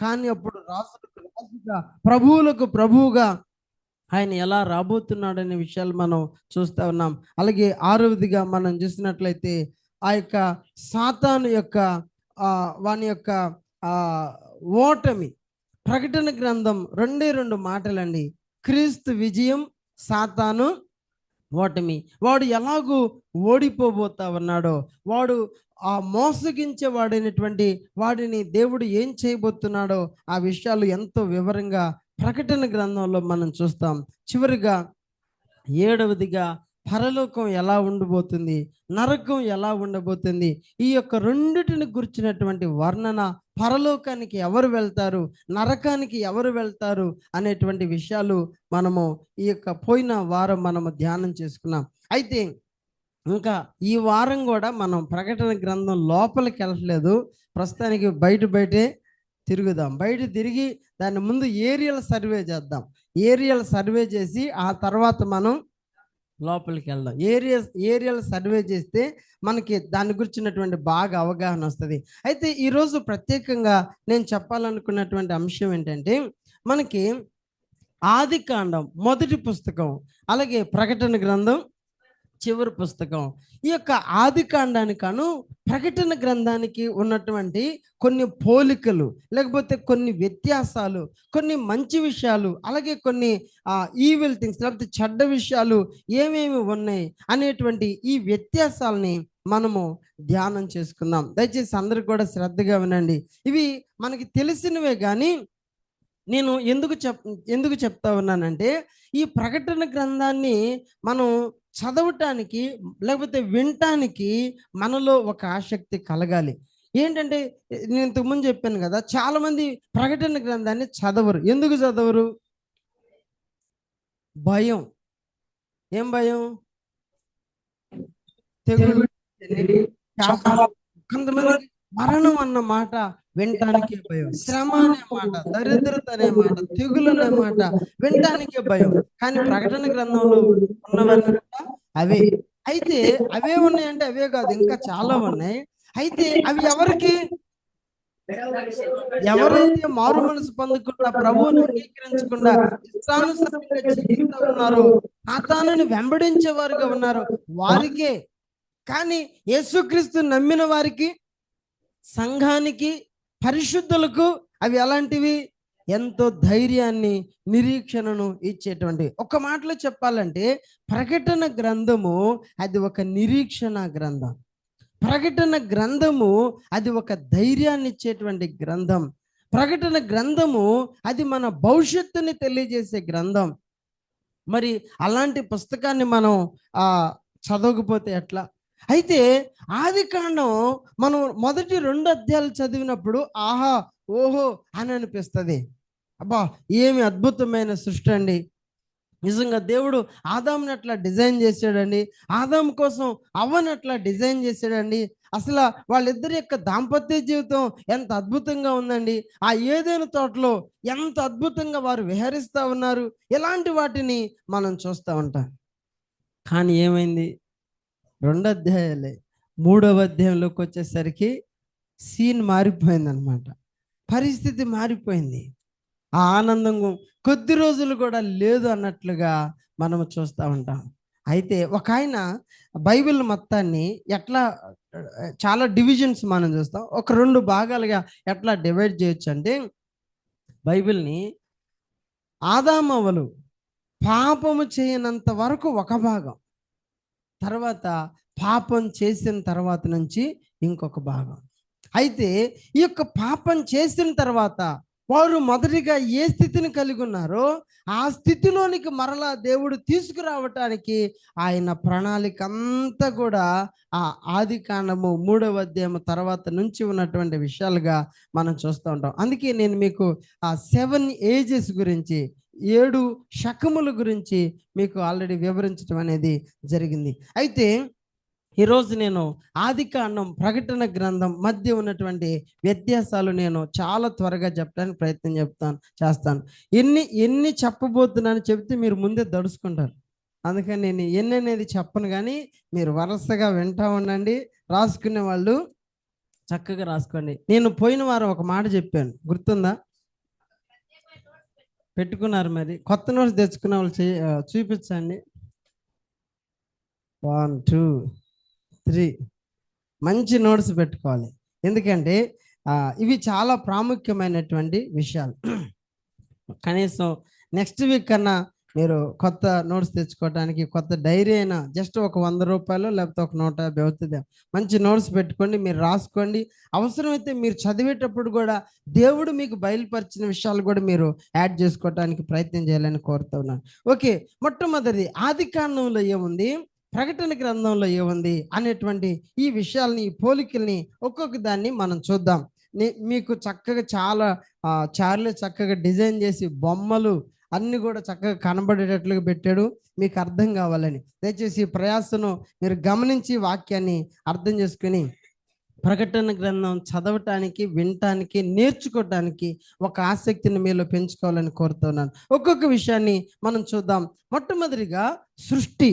కానీ అప్పుడు రాజులకు రాజుగా, ప్రభువులకు ప్రభువుగా ఆయన ఎలా రాబోతున్నాడనే విషయాలు మనం చూస్తూ ఉన్నాం. అలాగే ఆరవదిగా మనం చూసినట్లయితే ఆ యొక్క సాతాను యొక్క వాని యొక్క ఆ ఓటమి. ప్రకటన గ్రంథం 2 మాటలండి. క్రీస్తు విజయం, సాతాను ఓటమి. వాడు ఎలాగూ ఓడిపోబోతా ఉన్నాడో, వాడు ఆ మోసగించే వాడైనటువంటి వాడిని దేవుడు ఏం చేయబోతున్నాడో ఆ విషయాలు ఎంతో వివరంగా ప్రకటన గ్రంథంలో మనం చూస్తాం. చివరిగా 7వదిగా పరలోకం ఎలా ఉండబోతుంది, నరకం ఎలా ఉండబోతుంది, ఈ యొక్క రెండిటిని గురించినటువంటి వర్ణన, పరలోకానికి ఎవరు వెళ్తారు, నరకానికి ఎవరు వెళ్తారు అనేటువంటి విషయాలు మనము ఈ యొక్క పోయిన వారం మనము ధ్యానం చేసుకున్నాం. అయితే ఇంకా ఈ వారం కూడా మనం ప్రకటన గ్రంథం లోపలికి వెళ్ళట్లేదు. ప్రస్తుతానికి బయటే తిరుగుదాం. బయట తిరిగి దాని ముందు ఏరియల్ సర్వే చేద్దాం. ఏరియల్ సర్వే చేసి ఆ తర్వాత మనం లోపలికి వెళ్దాం. ఏరియల్ సర్వే చేస్తే మనకి దాని గురించినటువంటి బాగా అవగాహన వస్తుంది. అయితే ఈరోజు ప్రత్యేకంగా నేను చెప్పాలనుకున్నటువంటి అంశం ఏంటంటే, మనకి ఆదికాండం మొదటి పుస్తకం, అలాగే ప్రకటన గ్రంథం చివరి పుస్తకం. ఈ యొక్క ఆదికాండానికను ప్రకటన గ్రంథానికి ఉన్నటువంటి కొన్ని పోలికలు, లేకపోతే కొన్ని వ్యత్యాసాలు, కొన్ని మంచి విషయాలు, అలాగే కొన్ని ఈవిల్ థింగ్స్ లేకపోతే చెడ్డ విషయాలు ఏమేమి ఉన్నాయి అనేటువంటి ఈ వ్యత్యాసాలని మనము ధ్యానం చేసుకుందాం. దయచేసి అందరూ కూడా శ్రద్ధగా వినండి. ఇవి మనకి తెలిసినవే, కానీ నేను ఎందుకు చెప్తా ఉన్నానంటే, ఈ ప్రకటన గ్రంథాన్ని మనం చదవటానికి లేకపోతే వినటానికి మనలో ఒక ఆసక్తి కలగాలి. ఏంటంటే, నేను ఇంతకుముందు చెప్పాను కదా, చాలామంది ప్రకటన గ్రంథాన్ని చదవరు. ఎందుకు చదవరు? భయం. ఏం భయం? తెగులు, కొంతమంది మరణం అన్న మాట వినటానికే భయం, శ్రమ అనే మాట, దరిద్రత అనే మాట, తెగులు అనే మాట వినటానికే భయం. కానీ ప్రకటన గ్రంథంలో ఉన్నవన్నీ అవే. అయితే అవే ఉన్నాయంటే అవే కాదు, ఇంకా చాలా ఉన్నాయి. అయితే అవి ఎవరికి? ఎవరైతే మారు మనసు పొందకుండా, ప్రభువుని అంగీకరించకుండా ఇష్టానుసారంగా జీవిస్తూ ఉన్నారో, సాతానుని వెంబడించే వారుగా ఉన్నారో వారికే. కానీ యేసుక్రీస్తు నమ్మిన వారికి, సంఘానికి, పరిశుద్ధులకు అవి ఎలాంటివి? ఎంతో ధైర్యాన్ని, నిరీక్షణను ఇచ్చేటువంటి. ఒక మాటలో చెప్పాలంటే ప్రకటన గ్రంథము అది ఒక నిరీక్షణ గ్రంథం. ప్రకటన గ్రంథము అది ఒక ధైర్యాన్ని ఇచ్చేటువంటి గ్రంథం. ప్రకటన గ్రంథము అది మన భవిష్యత్తుని తెలియజేసే గ్రంథం. మరి అలాంటి పుస్తకాన్ని మనం చదవకపోతే ఎట్లా? అయితే ఆదికాండం మనం మొదటి 2 అధ్యాయాలు చదివినప్పుడు ఆహా ఓహో అని అనిపిస్తుంది. అబ్బా, ఏమి అద్భుతమైన సృష్టి అండి! నిజంగా దేవుడు ఆదాముని అట్లా డిజైన్ చేశాడండి, ఆదాము కోసం అవ్వని అట్లా డిజైన్ చేశాడండి, అసలు వాళ్ళిద్దరి యొక్క దాంపత్య జీవితం ఎంత అద్భుతంగా ఉందండి, ఆ ఏదైనా తోటలో ఎంత అద్భుతంగా వారు విహరిస్తూ ఉన్నారు, ఇలాంటి వాటిని మనం చూస్తూ ఉంటాం. కానీ ఏమైంది? 2 అధ్యాయాలే. 3వ అధ్యాయంలోకి వచ్చేసరికి సీన్ మారిపోయిందనమాట. పరిస్థితి మారిపోయింది. ఆ ఆనందం కొద్ది రోజులు కూడా లేదు అన్నట్లుగా మనం చూస్తూ ఉంటాం. అయితే ఒక ఆయన బైబిల్ మొత్తాన్ని ఎట్లా, చాలా డివిజన్స్ మనం చూస్తాం, ఒక 2 భాగాలుగా ఎట్లా డివైడ్ చేయొచ్చు అంటే, బైబిల్ని ఆదామవ్వలు పాపము చేయనంత వరకు ఒక భాగం, తర్వాత పాపం చేసిన తర్వాత నుంచి ఇంకొక భాగం. అయితే ఈ యొక్క పాపం చేసిన తర్వాత వారు మొదటిగా ఏ స్థితిని కలిగి ఉన్నారో ఆ స్థితిలోనికి మరలా దేవుడు తీసుకురావటానికి ఆయన ప్రణాళిక అంతా కూడా ఆ ఆదికాండము 3వ అధ్యాయం తర్వాత నుంచి ఉన్నటువంటి విషయాలుగా మనం చూస్తూ ఉంటాం. అందుకే నేను మీకు ఆ 7 ఏజెస్ గురించి, 7 శకముల గురించి మీకు ఆల్రెడీ వివరించడం అనేది జరిగింది. అయితే ఈరోజు నేను ఆదికాండం, ప్రకటన గ్రంథం మధ్య ఉన్నటువంటి వ్యత్యాసాలు నేను చాలా త్వరగా చెప్పడానికి ప్రయత్నం చేస్తాను. ఎన్ని చెప్పబోతున్నాను చెప్తే మీరు ముందే దడుచుకుంటారు. అందుకని నేను ఎన్ని అనేది చెప్పను, కానీ మీరు వరుసగా వింటూ ఉండండి. రాసుకునే వాళ్ళు చక్కగా రాసుకోండి. నేను పోయిన వారం ఒక మాట చెప్పాను, గుర్తుందా? పెట్టుకున్నారు. మరి కొత్త నోట్స్ తెచ్చుకున్న వాళ్ళు చూపించండి. 1 2 3 మంచి నోట్స్ పెట్టుకోవాలి. ఎందుకంటే ఇవి చాలా ప్రాముఖ్యమైనటువంటి విషయాలు. కనీసం నెక్స్ట్ వీక్ కన్నా మీరు కొత్త నోట్స్ తెచ్చుకోవడానికి కొత్త డైరీ అయినా జస్ట్ ఒక 100 రూపాయలు లేకపోతే ఒక 150 అవుతుంది. మంచి నోట్స్ పెట్టుకోండి, మీరు రాసుకోండి. అవసరమైతే మీరు చదివేటప్పుడు కూడా దేవుడు మీకు బయలుపరిచిన విషయాలు కూడా మీరు యాడ్ చేసుకోవడానికి ప్రయత్నం చేయాలని కోరుతున్నాను. ఓకే, మొట్టమొదటిది ఆదికాండంలో ఏముంది, ప్రకటన గ్రంథంలో ఏముంది అనేటువంటి ఈ విషయాల్ని, ఈ పోలికల్ని ఒక్కొక్క దాన్ని మనం చూద్దాం. మీకు చక్కగా చార్లీ చక్కగా డిజైన్ చేసి బొమ్మలు అన్ని కూడా చక్కగా కనబడేటట్లుగా పెట్టాడు, మీకు అర్థం కావాలని. దయచేసి ఈ ప్రయాసను మీరు గమనించి వాక్యాన్ని అర్థం చేసుకుని ప్రకటన గ్రంథం చదవటానికి, వినటానికి, నేర్చుకోవటానికి ఒక ఆసక్తిని మీలో పెంచుకోవాలని కోరుతున్నాను. ఒక్కొక్క విషయాన్ని మనం చూద్దాం. మొట్టమొదటిగా సృష్టి.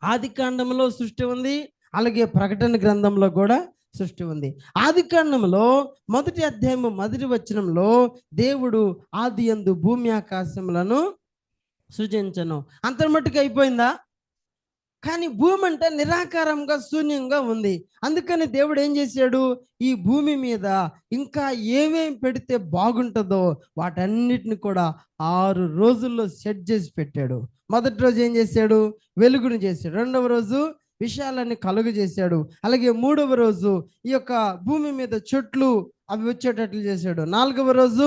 ఆదికాండంలో సృష్టి ఉంది, అలాగే ప్రకటన గ్రంథంలో కూడా సృష్టి ఉంది. ఆదికాండంలో 1వ అధ్యాయము 1వ వచనంలో దేవుడు ఆది యందు భూమి ఆకాశములను సృజించెను. అంతమట్టుకు అయిపోయిందా? కానీ భూమి అంటే నిరాకారంగా, శూన్యంగా ఉంది. అందుకని దేవుడు ఏం చేశాడు, ఈ భూమి మీద ఇంకా ఏమేం పెడితే బాగుంటుందో వాటన్నిటిని కూడా 6 రోజుల్లో సెట్ చేసి పెట్టాడు. మొదటి రోజు ఏం చేశాడు, వెలుగును చేశాడు. రెండవ రోజు విషయాలన్నీ కలుగు చేశాడు. అలాగే 3వ రోజు ఈ యొక్క భూమి మీద చెట్లు అవి వచ్చేటట్లు చేశాడు. 4వ రోజు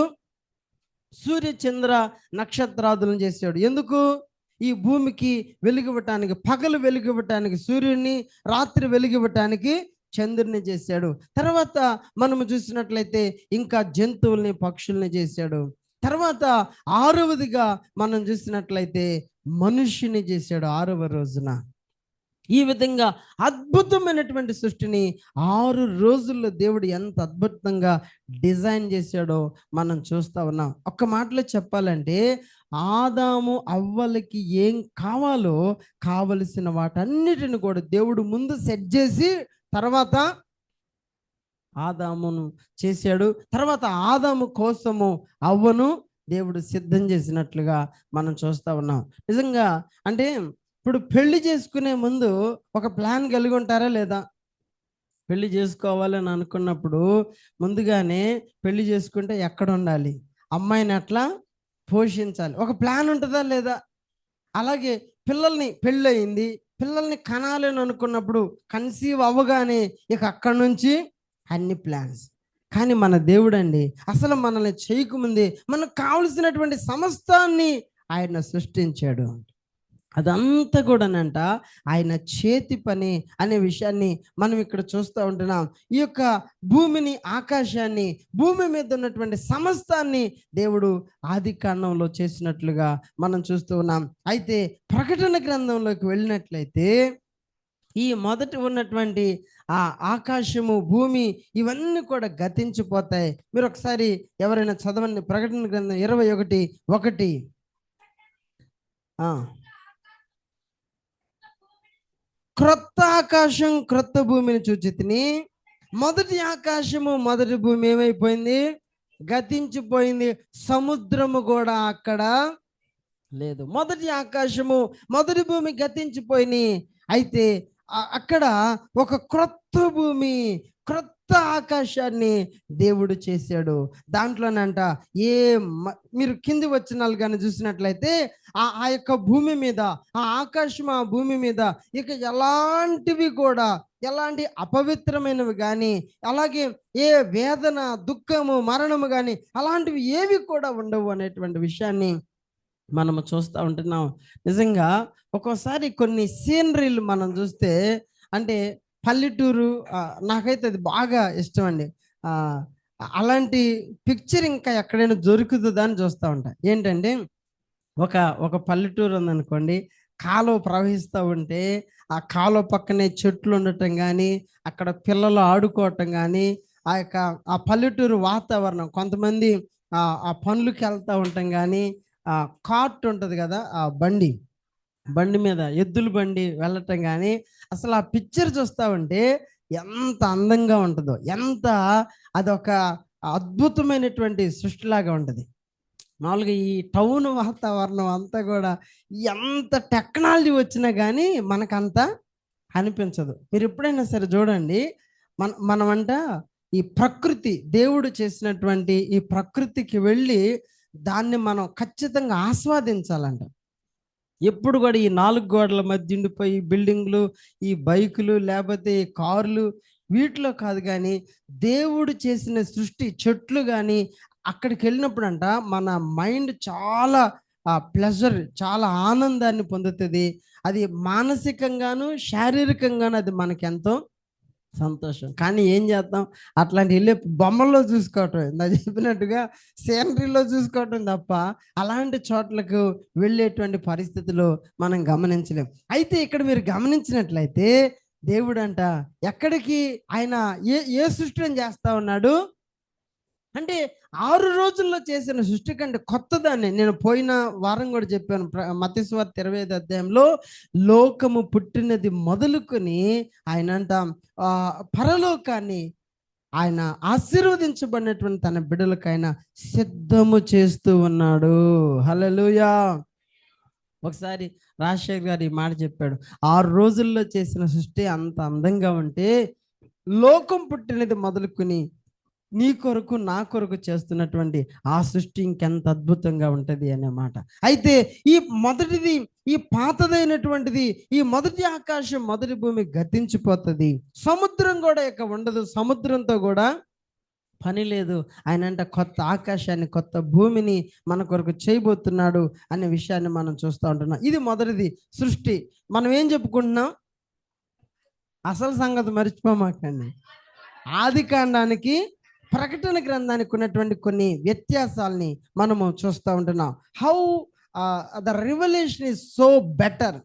సూర్య చంద్ర నక్షత్రాదులను చేశాడు. ఎందుకు? ఈ భూమికి వెలుగివ్వటానికి, పగలు వెలుగివ్వటానికి సూర్యుడిని, రాత్రి వెలుగివ్వటానికి చంద్రుని చేశాడు. తర్వాత మనము చూసినట్లయితే ఇంకా జంతువుల్ని, పక్షుల్ని చేశాడు. తర్వాత 6వదిగా మనం చూసినట్లయితే మనుష్యుని చేశాడు 6వ రోజున. ఈ విధంగా అద్భుతమైనటువంటి సృష్టిని 6 రోజుల్లో దేవుడు ఎంత అద్భుతంగా డిజైన్ చేశాడో మనం చూస్తూ ఉన్నాం. ఒక్క మాటలో చెప్పాలంటే ఆదాము అవ్వలకి ఏం కావాలో కావలసిన వాటన్నిటిని కూడా దేవుడు ముందు సెట్ చేసి తర్వాత ఆదామును చేశాడు. తర్వాత ఆదాము కోసము అవ్వను దేవుడు సిద్ధం చేసినట్లుగా మనం చూస్తూ ఉన్నాం. నిజంగా అంటే ఇప్పుడు పెళ్లి చేసుకునే ముందు ఒక ప్లాన్ కలిగి ఉంటారా లేదా? పెళ్లి చేసుకోవాలని అనుకున్నప్పుడు ముందుగానే పెళ్లి చేసుకుంటే ఎక్కడ ఉండాలి, అమ్మాయిని ఎట్లా పోషించాలి, ఒక ప్లాన్ ఉంటుందా లేదా? అలాగే పెళ్ళి అయింది, పిల్లల్ని కనాలని అనుకున్నప్పుడు కన్సీవ్ అవ్వగానే ఇక అక్కడి నుంచి అన్ని ప్లాన్స్. కానీ మన దేవుడు అండి అసలు మనల్ని చేయకముందే మనకు కావలసినటువంటి సమస్తాన్ని ఆయన సృష్టించాడు. అదంతా కూడానంట ఆయన చేతి పని అనే విషయాన్ని మనం ఇక్కడ చూస్తూ ఉంటున్నాం. ఈ యొక్క భూమిని, ఆకాశాన్ని, భూమి మీద ఉన్నటువంటి సమస్తాన్ని దేవుడు ఆదికాండంలో చేసినట్లుగా మనం చూస్తూ ఉన్నాం. అయితే ప్రకటన గ్రంథంలోకి వెళ్ళినట్లయితే ఈ మొదట ఉన్నటువంటి ఆ ఆకాశము, భూమి ఇవన్నీ కూడా గతించిపోతాయి. మీరు ఒకసారి ఎవరైనా చదవండి, ప్రకటన గ్రంథం 21:1. క్రొత్త ఆకాశం, క్రొత్త భూమిని చూచితిని. మొదటి ఆకాశము, మొదటి భూమి ఏమైపోయింది? గతించిపోయింది. సముద్రము కూడా అక్కడ లేదు. మొదటి ఆకాశము, మొదటి భూమి గతించిపోయినాయి. అయితే అక్కడ ఒక క్రొత్త భూమి, క్రొత్త ఆకాశాన్ని దేవుడు చేశాడు. దాంట్లోనంట మీరు కింది వచనాలు కానీ చూసినట్లయితే ఆ యొక్క భూమి మీద, ఆ ఆకాశం, ఆ భూమి మీద ఇక ఎలాంటివి కూడా, ఎలాంటి అపవిత్రమైనవి కానీ, అలాగే ఏ వేదన, దుఃఖము, మరణము కానీ అలాంటివి ఏవి కూడా ఉండవు అనేటువంటి విషయాన్ని మనము చూస్తూ ఉంటున్నాం. నిజంగా ఒక్కోసారి కొన్ని సీనరీలు మనం చూస్తే, అంటే పల్లెటూరు, నాకైతే అది బాగా ఇష్టం అండి. అలాంటి పిక్చర్ ఇంకా ఎక్కడైనా దొరుకుతుందా అని చూస్తూ ఉంటా. ఏంటంటే ఒక పల్లెటూరు ఉందనుకోండి, కాలువ ప్రవహిస్తూ ఉంటే ఆ కాలువ పక్కనే చెట్లు ఉండటం కానీ, అక్కడ పిల్లలు ఆడుకోవటం కానీ, ఆ పల్లెటూరు వాతావరణం, కొంతమంది ఆ పనులకి వెళ్తూ ఉంటాం కానీ, కార్ట్ ఉంటుంది కదా, ఆ బండి మీద ఎద్దుల బండి వెళ్ళటం కానీ, అసలు ఆ పిక్చర్ చూస్తూ ఉంటే ఎంత అందంగా ఉంటుందో, ఎంత అదొక అద్భుతమైనటువంటి సృష్టిలాగా ఉంటుంది. మామూలుగా ఈ టౌన్ వాతావరణం అంతా కూడా ఎంత టెక్నాలజీ వచ్చినా కానీ మనకంత అనిపించదు. మీరు ఎప్పుడైనా సరే చూడండి, మనమంట ఈ ప్రకృతి, దేవుడు చేసినటువంటి ఈ ప్రకృతికి వెళ్ళి దాన్ని మనం ఖచ్చితంగా ఆస్వాదించాలంట. ఎప్పుడు కూడా ఈ 4 గోడల మధ్య ఉండిపోయి బిల్డింగ్లు, ఈ బైకులు, లేకపోతే ఈ కార్లు, వీటిలో కాదు కానీ దేవుడు చేసిన సృష్టి, చెట్లు కానీ అక్కడికి వెళ్ళినప్పుడంట మన మైండ్ చాలా ప్లెజర్, చాలా ఆనందాన్ని పొందుతుంది. అది మానసికంగాను శారీరకంగాను అది మనకెంతో సంతోషం. కానీ ఏం చేద్దాం, అట్లాంటి వెళ్ళే బొమ్మల్లో చూసుకోవటం, నా చెప్పినట్టుగా సీనరీలో చూసుకోవటం తప్ప అలాంటి చోట్లకు వెళ్ళేటువంటి పరిస్థితులు మనం గమనించలేం. అయితే ఇక్కడ మీరు గమనించినట్లయితే దేవుడు అంట ఎక్కడికి ఆయన ఏ సృష్టిని చేస్తా ఉన్నాడు అంటే 6 రోజుల్లో చేసిన సృష్టి కంటే కొత్తదాన్ని, నేను పోయిన వారం కూడా చెప్పాను, మత్తయి సువార్త 25 అధ్యాయంలో లోకము పుట్టినది మొదలుకొని ఆయన అంట పరలోకాన్ని ఆయన ఆశీర్వదించబడినటువంటి తన బిడ్డలకు ఆయన సిద్ధము చేస్తూ ఉన్నాడు. హల్లెలూయా. ఒకసారి రాజశేఖర్ గారు ఈ మాట చెప్పాడు, 6 రోజుల్లో చేసిన సృష్టి అంత అందంగా ఉంటే లోకం పుట్టినది మొదలుకొని నీ కొరకు నా కొరకు చేస్తున్నటువంటి ఆ సృష్టి ఇంకెంత అద్భుతంగా ఉంటుంది అనే మాట. అయితే ఈ మొదటిది, ఈ పాతదైనటువంటిది, ఈ మొదటి ఆకాశం మొదటి భూమి గతించిపోతుంది, సముద్రం కూడా ఇక ఉండదు, సముద్రంతో కూడా పని లేదు. ఆయన అంట కొత్త ఆకాశాన్ని, కొత్త భూమిని మన కొరకు చేయబోతున్నాడు అనే విషయాన్ని మనం చూస్తూ ఉంటున్నాం. ఇది మొదటిది సృష్టి. మనం ఏం చెప్పుకుంటున్నాం, అసలు సంగతి మర్చిపోమాకండి. ఆది కాండానికి ప్రకటన గ్రంథానికి ఉన్నటువంటి కొన్ని వ్యత్యాసాలని మనము చూస్తూ ఉంటున్నాం. How the revolution is so better.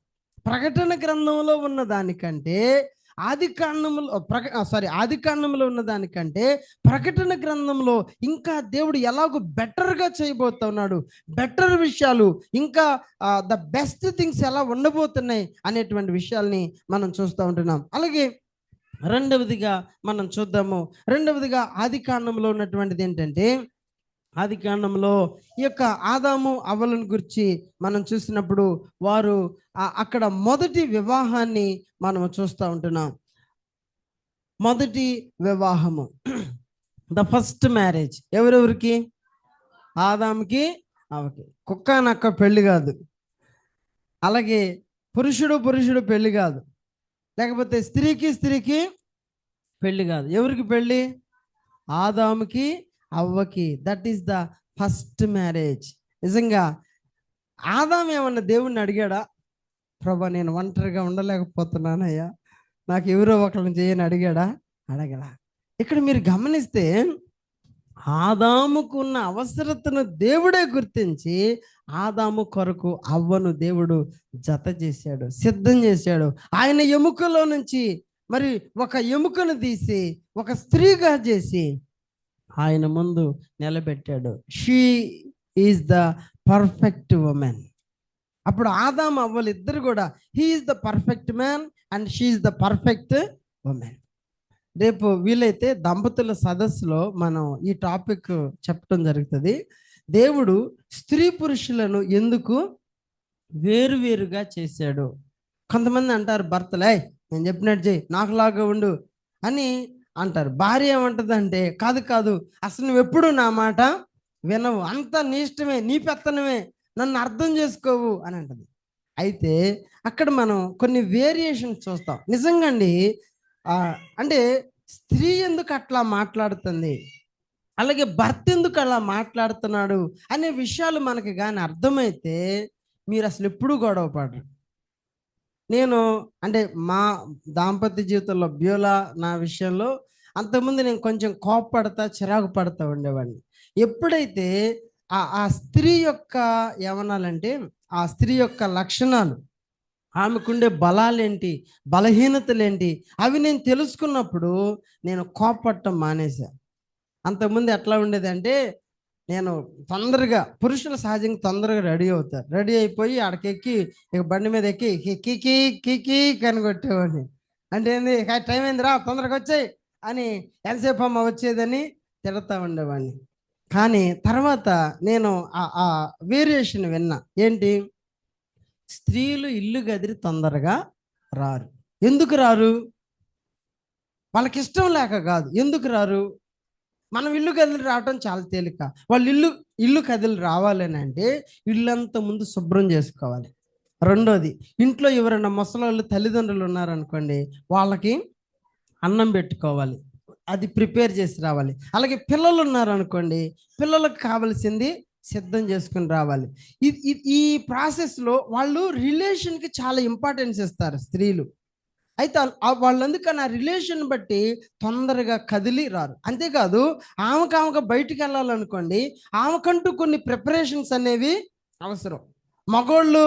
ప్రకటన గ్రంథంలో ఉన్న దానికంటే ఆది కాండంలో ఉన్న దానికంటే ప్రకటన గ్రంథంలో ఇంకా దేవుడు ఎలాగో బెటర్గా చేయబోతున్నాడు, బెటర్ విషయాలు, ఇంకా ద బెస్ట్ థింగ్స్ ఎలా ఉండబోతున్నాయి అనేటువంటి విషయాల్ని మనం చూస్తూ ఉంటున్నాం. అలాగే రెండవదిగా మనం చూద్దాము. రెండవదిగా ఆది కాండంలో ఉన్నటువంటిది ఏంటంటే, ఆది కాండంలో ఈ యొక్క ఆదాము అవ్వలను గురించి మనం చూసినప్పుడు వారు అక్కడ మొదటి వివాహాన్ని మనం చూస్తూ ఉంటున్నాం. మొదటి వివాహము, ద ఫస్ట్ మ్యారేజ్ ఎవరెవరికి? ఆదాముకి అవ్వకి. కుక్క నక్క పెళ్లి కాదు, అలాగే పురుషుడు పెళ్లి కాదు, లేకపోతే స్త్రీకి పెళ్లి కాదు. ఎవరికి పెళ్ళి? ఆదాముకి అవ్వకి. That is the first marriage. నిజంగా ఆదాము ఏమన్నా దేవుణ్ణి అడిగాడా, ప్రభా నేను ఒంటరిగా ఉండలేకపోతున్నానయ్యా, నాకు ఎవరో ఒకరిని చేయని అడిగాడా? అడగడా. ఇక్కడ మీరు గమనిస్తే ఆదాముకున్న అవసరతను దేవుడే గుర్తించి ఆదాము కొరకు అవ్వను దేవుడు జత చేశాడు, సిద్ధం చేశాడు. ఆయన ఎముకలో నుంచి మరి ఒక ఎముకను తీసి ఒక స్త్రీగా చేసి ఆయన ముందు నిలబెట్టాడు. She is the perfect women. అప్పుడు ఆదాము అవ్వలు ఇద్దరు కూడా, he is the perfect man and she is the perfect women. రేపు వీలైతే దంపతుల సదస్సులో మనం ఈ టాపిక్ చెప్పడం జరుగుతుంది. దేవుడు స్త్రీ పురుషులను ఎందుకు వేరువేరుగా చేశాడు? కొంతమంది అంటారు భర్తలే నేను చెప్పినట్టు చేయి, నాకులాగా ఉండు అని అంటారు. భార్య ఏమంటుందంటే కాదు, అసలు నువ్వు ఎప్పుడు నా మాట వినవు, అంతా నీ ఇష్టమే, నీ పెత్తనమే, నన్ను అర్థం చేసుకోవు అని అంటది. అయితే అక్కడ మనం కొన్ని వేరియేషన్స్ చూస్తాం. నిజంగా అండి, అంటే స్త్రీ ఎందుకు అట్లా మాట్లాడుతుంది, అలాగే భర్త ఎందుకు అలా మాట్లాడుతున్నాడు అనే విషయాలు మనకి కానీ అర్థమైతే మీరు అసలు ఎప్పుడూ గొడవ పడరు. నేను అంటే మా దాంపత్య జీవితంలో బ్యూలా నా విషయంలో అంతకుముందు నేను కొంచెం కోపపడతా, చిరాకు పడతా ఉండేవాడిని. ఎప్పుడైతే ఆ స్త్రీ యొక్క ఏమనాలంటే ఆ స్త్రీ యొక్క లక్షణాలు, ఆమెకుండే బలాలేంటి, బలహీనతలేంటి అవి నేను తెలుసుకున్నప్పుడు నేను కోపపడటం మానేశా. అంతకుముందు ఎట్లా ఉండేది అంటే, నేను తొందరగా, పురుషులు సహజంగా తొందరగా రెడీ అవుతారు, రెడీ అయిపోయి ఆడకెక్కి ఇక బండి మీద ఎక్కి కికి కికి కనిగొట్టేవాడిని. అంటే ఏంది, టైం అయిందిరా తొందరగా వచ్చాయి అని, ఎంతసేపు అమ్మ వచ్చేదని తిడతా ఉండేవాడిని. కానీ తర్వాత నేను ఆ వేరియేషన్ విన్నా. ఏంటి? స్త్రీలు ఇల్లు గదిరి తొందరగా రారు. ఎందుకు రారు? వాళ్ళకి ఇష్టం లేక కాదు. ఎందుకు రారు? మనం ఇల్లు కదిలి రావటం చాలా తేలిక. వాళ్ళు ఇల్లు కదిలి రావాలని అంటే ఇల్లంతా ముందు శుభ్రం చేసుకోవాలి. రెండోది, ఇంట్లో ఎవరైనా ముసలోళ్ళు తల్లిదండ్రులు ఉన్నారనుకోండి, వాళ్ళకి అన్నం పెట్టుకోవాలి, అది ప్రిపేర్ చేసి రావాలి. అలాగే పిల్లలు ఉన్నారనుకోండి, పిల్లలకు కావలసింది సిద్ధం చేసుకుని రావాలి. ఈ ప్రాసెస్లో వాళ్ళు రిలేషన్కి చాలా ఇంపార్టెన్స్ ఇస్తారు స్త్రీలు. అయితే వాళ్ళందుకని ఆ రిలేషన్ బట్టి తొందరగా కదిలి రారు. అంతేకాదు, ఆమెకు బయటికి వెళ్ళాలనుకోండి, ఆమెకంటూ కొన్ని ప్రిపరేషన్స్ అనేవి అవసరం. మగోళ్ళు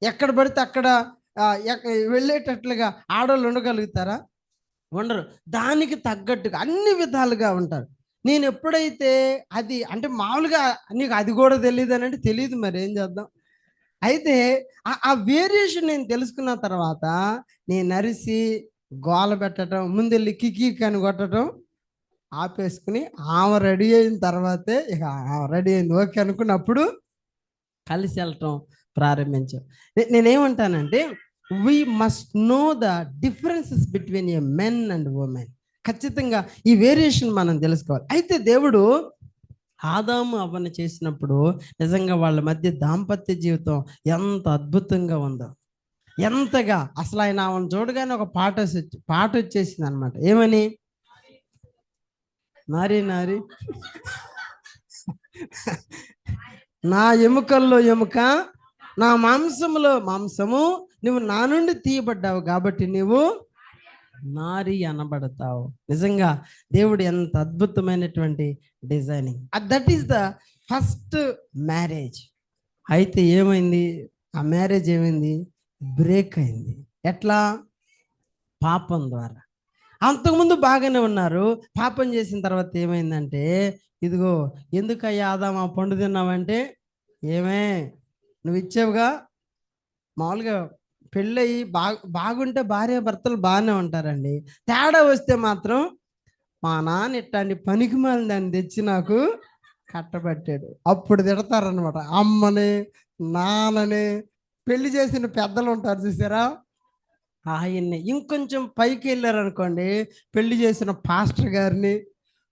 ఎక్కడ పడితే అక్కడ వెళ్ళేటట్లుగా ఆడవాళ్ళు ఉండగలుగుతారా? ఉండరు. దానికి తగ్గట్టుగా అన్ని విధాలుగా ఉంటారు. నేను ఎప్పుడైతే అది అంటే మామూలుగా నీకు అది కూడా తెలియదు అని అంటే తెలియదు, మరి ఏం చేద్దాం. అయితే ఆ వేరియేషన్ నేను తెలుసుకున్న తర్వాత నేను అరిసి గోల పెట్టడం, ముందెళ్ళి కికి అని కొట్టడం ఆపేసుకుని ఆమె రెడీ అయిన తర్వాతే ఇక రెడీ అయింది ఓకే అనుకున్నప్పుడు కలిసి వెళ్ళటం ప్రారంభించాం. నేనేమంటానంటే, we must know the differences between A men and women. ఖచ్చితంగా ఈ వేరియేషన్ మనం తెలుసుకోవాలి. అయితే దేవుడు ఆదాము అవ్వని చేసినప్పుడు నిజంగా వాళ్ళ మధ్య దాంపత్య జీవితం ఎంత అద్భుతంగా ఉందో, ఎంతగా అసలు ఆయన ఆమెను చూడగానే ఒక పాట వచ్చేసింది అనమాట. ఏమని? నారి నారి నా ఎముకల్లో ఎముక, నా మాంసములో మాంసము, నువ్వు నా నుండి తీయబడ్డావు కాబట్టి నువ్వు నారి అనబడతావు. నిజంగా దేవుడు ఎంత అద్భుతమైనటువంటి designing. That is the first marriage. అయితే ఏమైంది? ఆ మ్యారేజ్ ఏమైంది? బ్రేక్ అయింది. ఎట్లా? పాపం ద్వారా. అంతకుముందు బాగానే ఉన్నారు. పాపం చేసిన తర్వాత ఏమైందంటే, ఇదిగో ఎందుకయ్యా ఆదాము ఆ పండు తిన్నావంటే, ఏమే నువ్వు ఇచ్చావుగా. మామూలుగా పెళ్ళయి బాగుంటే భార్య భర్తలు బాగానే ఉంటారండి. తేడా వస్తే మాత్రం మా నాన్న ఇట్లాంటి పనికి మాలిన దాన్ని తెచ్చి నాకు కట్టబట్టాడు. అప్పుడు తిడతారనమాట. అమ్మని, నాన్నని, పెళ్లి చేసిన పెద్దలు ఉంటారు చూసారా, ఆయన్ని. ఇంకొంచెం పైకి వెళ్ళారనుకోండి, పెళ్లి చేసిన పాస్టర్ గారిని,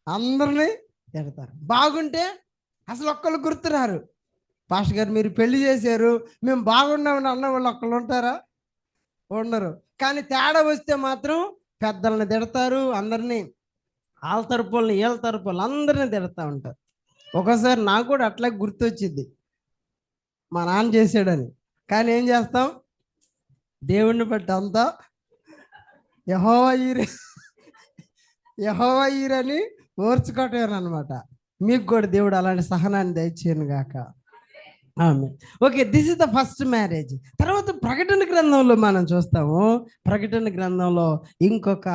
అందరినీ తిడతారు. బాగుంటే అసలు ఒక్కళ్ళు గుర్తురారు. పాస్టర్ గారు మీరు పెళ్లి చేశారు, మేము బాగున్నామని అన్న వాళ్ళు ఒక్కళ్ళు ఉంటారా? ఉండరు. కానీ తేడా వస్తే మాత్రం పెద్దల్ని తిడతారు, అందరినీ, వాళ్ళ తరపుల్ని వీళ్ళ తరపులు అందరినీ తిడతా ఉంటారు. ఒకసారి నాకు కూడా అట్లా గుర్తొచ్చింది, మా నాన్న చేశాడని. కానీ ఏం చేస్తాం? దేవుణ్ణి బట్టి అంతా యెహోవా ఈరని ఓర్చుకోవటం అనమాట. మీకు కూడా దేవుడు అలాంటి సహనాన్ని దయచేయను గాక. ఆమె. Okay, this is the first marriage. తర్వాత ప్రకటన గ్రంథంలో మనం చూస్తాము. ప్రకటన గ్రంథంలో ఇంకొక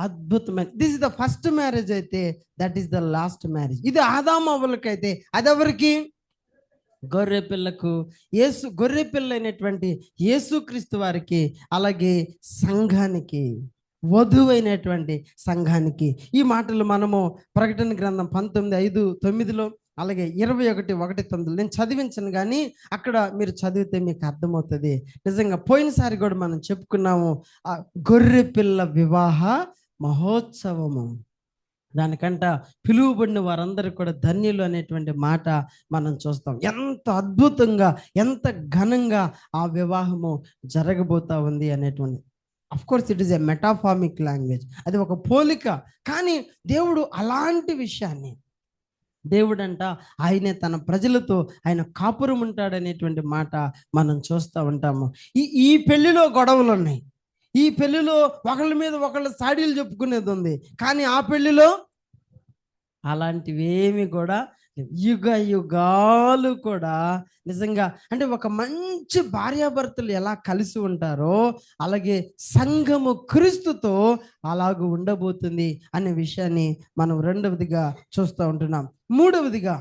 అద్భుతమైన, this is the first marriage అయితే that is the last marriage. ఇది ఆదాము అవ్వలకైతే అది ఎవరికి? గొర్రెపిల్లకు. గొర్రెపిల్ల అయినటువంటి యేసుక్రీస్తు వారికి, అలాగే సంఘానికి, వధువైనటువంటి సంఘానికి. ఈ మాటలు మనము ప్రకటన గ్రంథం 19:5-9, అలాగే 21:1-9 నేను చదివించను, కానీ అక్కడ మీరు చదివితే మీకు అర్థమవుతుంది. నిజంగా పోయినసారి కూడా మనం చెప్పుకున్నాము, ఆ గొర్రెపిల్ల వివాహ మహోత్సవము. దానికంట పిలువబడిన వారందరూ కూడా ధన్యులు అనేటువంటి మాట మనం చూస్తాం. ఎంత అద్భుతంగా, ఎంత ఘనంగా ఆ వివాహము జరగబోతా ఉంది అనేటువంటి. Of course it is a metaphoric language, అది ఒక పోలిక. కానీ దేవుడు అలాంటి విషయాన్ని, దేవుడంట ఆయనే తన ప్రజలతో ఆయన కాపురం ఉంటాడనేటువంటి మాట మనం చూస్తూ ఉంటాము. ఈ పెళ్లిలో గొడవలు ఉన్నాయి. ఈ పెళ్లిలో ఒకళ్ళ మీద ఒకళ్ళ సాడీలు చెప్పుకునేది ఉంది. కానీ ఆ పెళ్లిలో అలాంటివేమి కూడా యుగ యుగాలు కూడా నిజంగా అంటే ఒక మంచి భార్యాభర్తలు ఎలా కలిసి ఉంటారో అలాగే సంఘము క్రీస్తుతో అలాగూ ఉండబోతుంది అనే విషయాన్ని మనం రెండవదిగా చూస్తూ ఉంటున్నాం. మూడవదిగా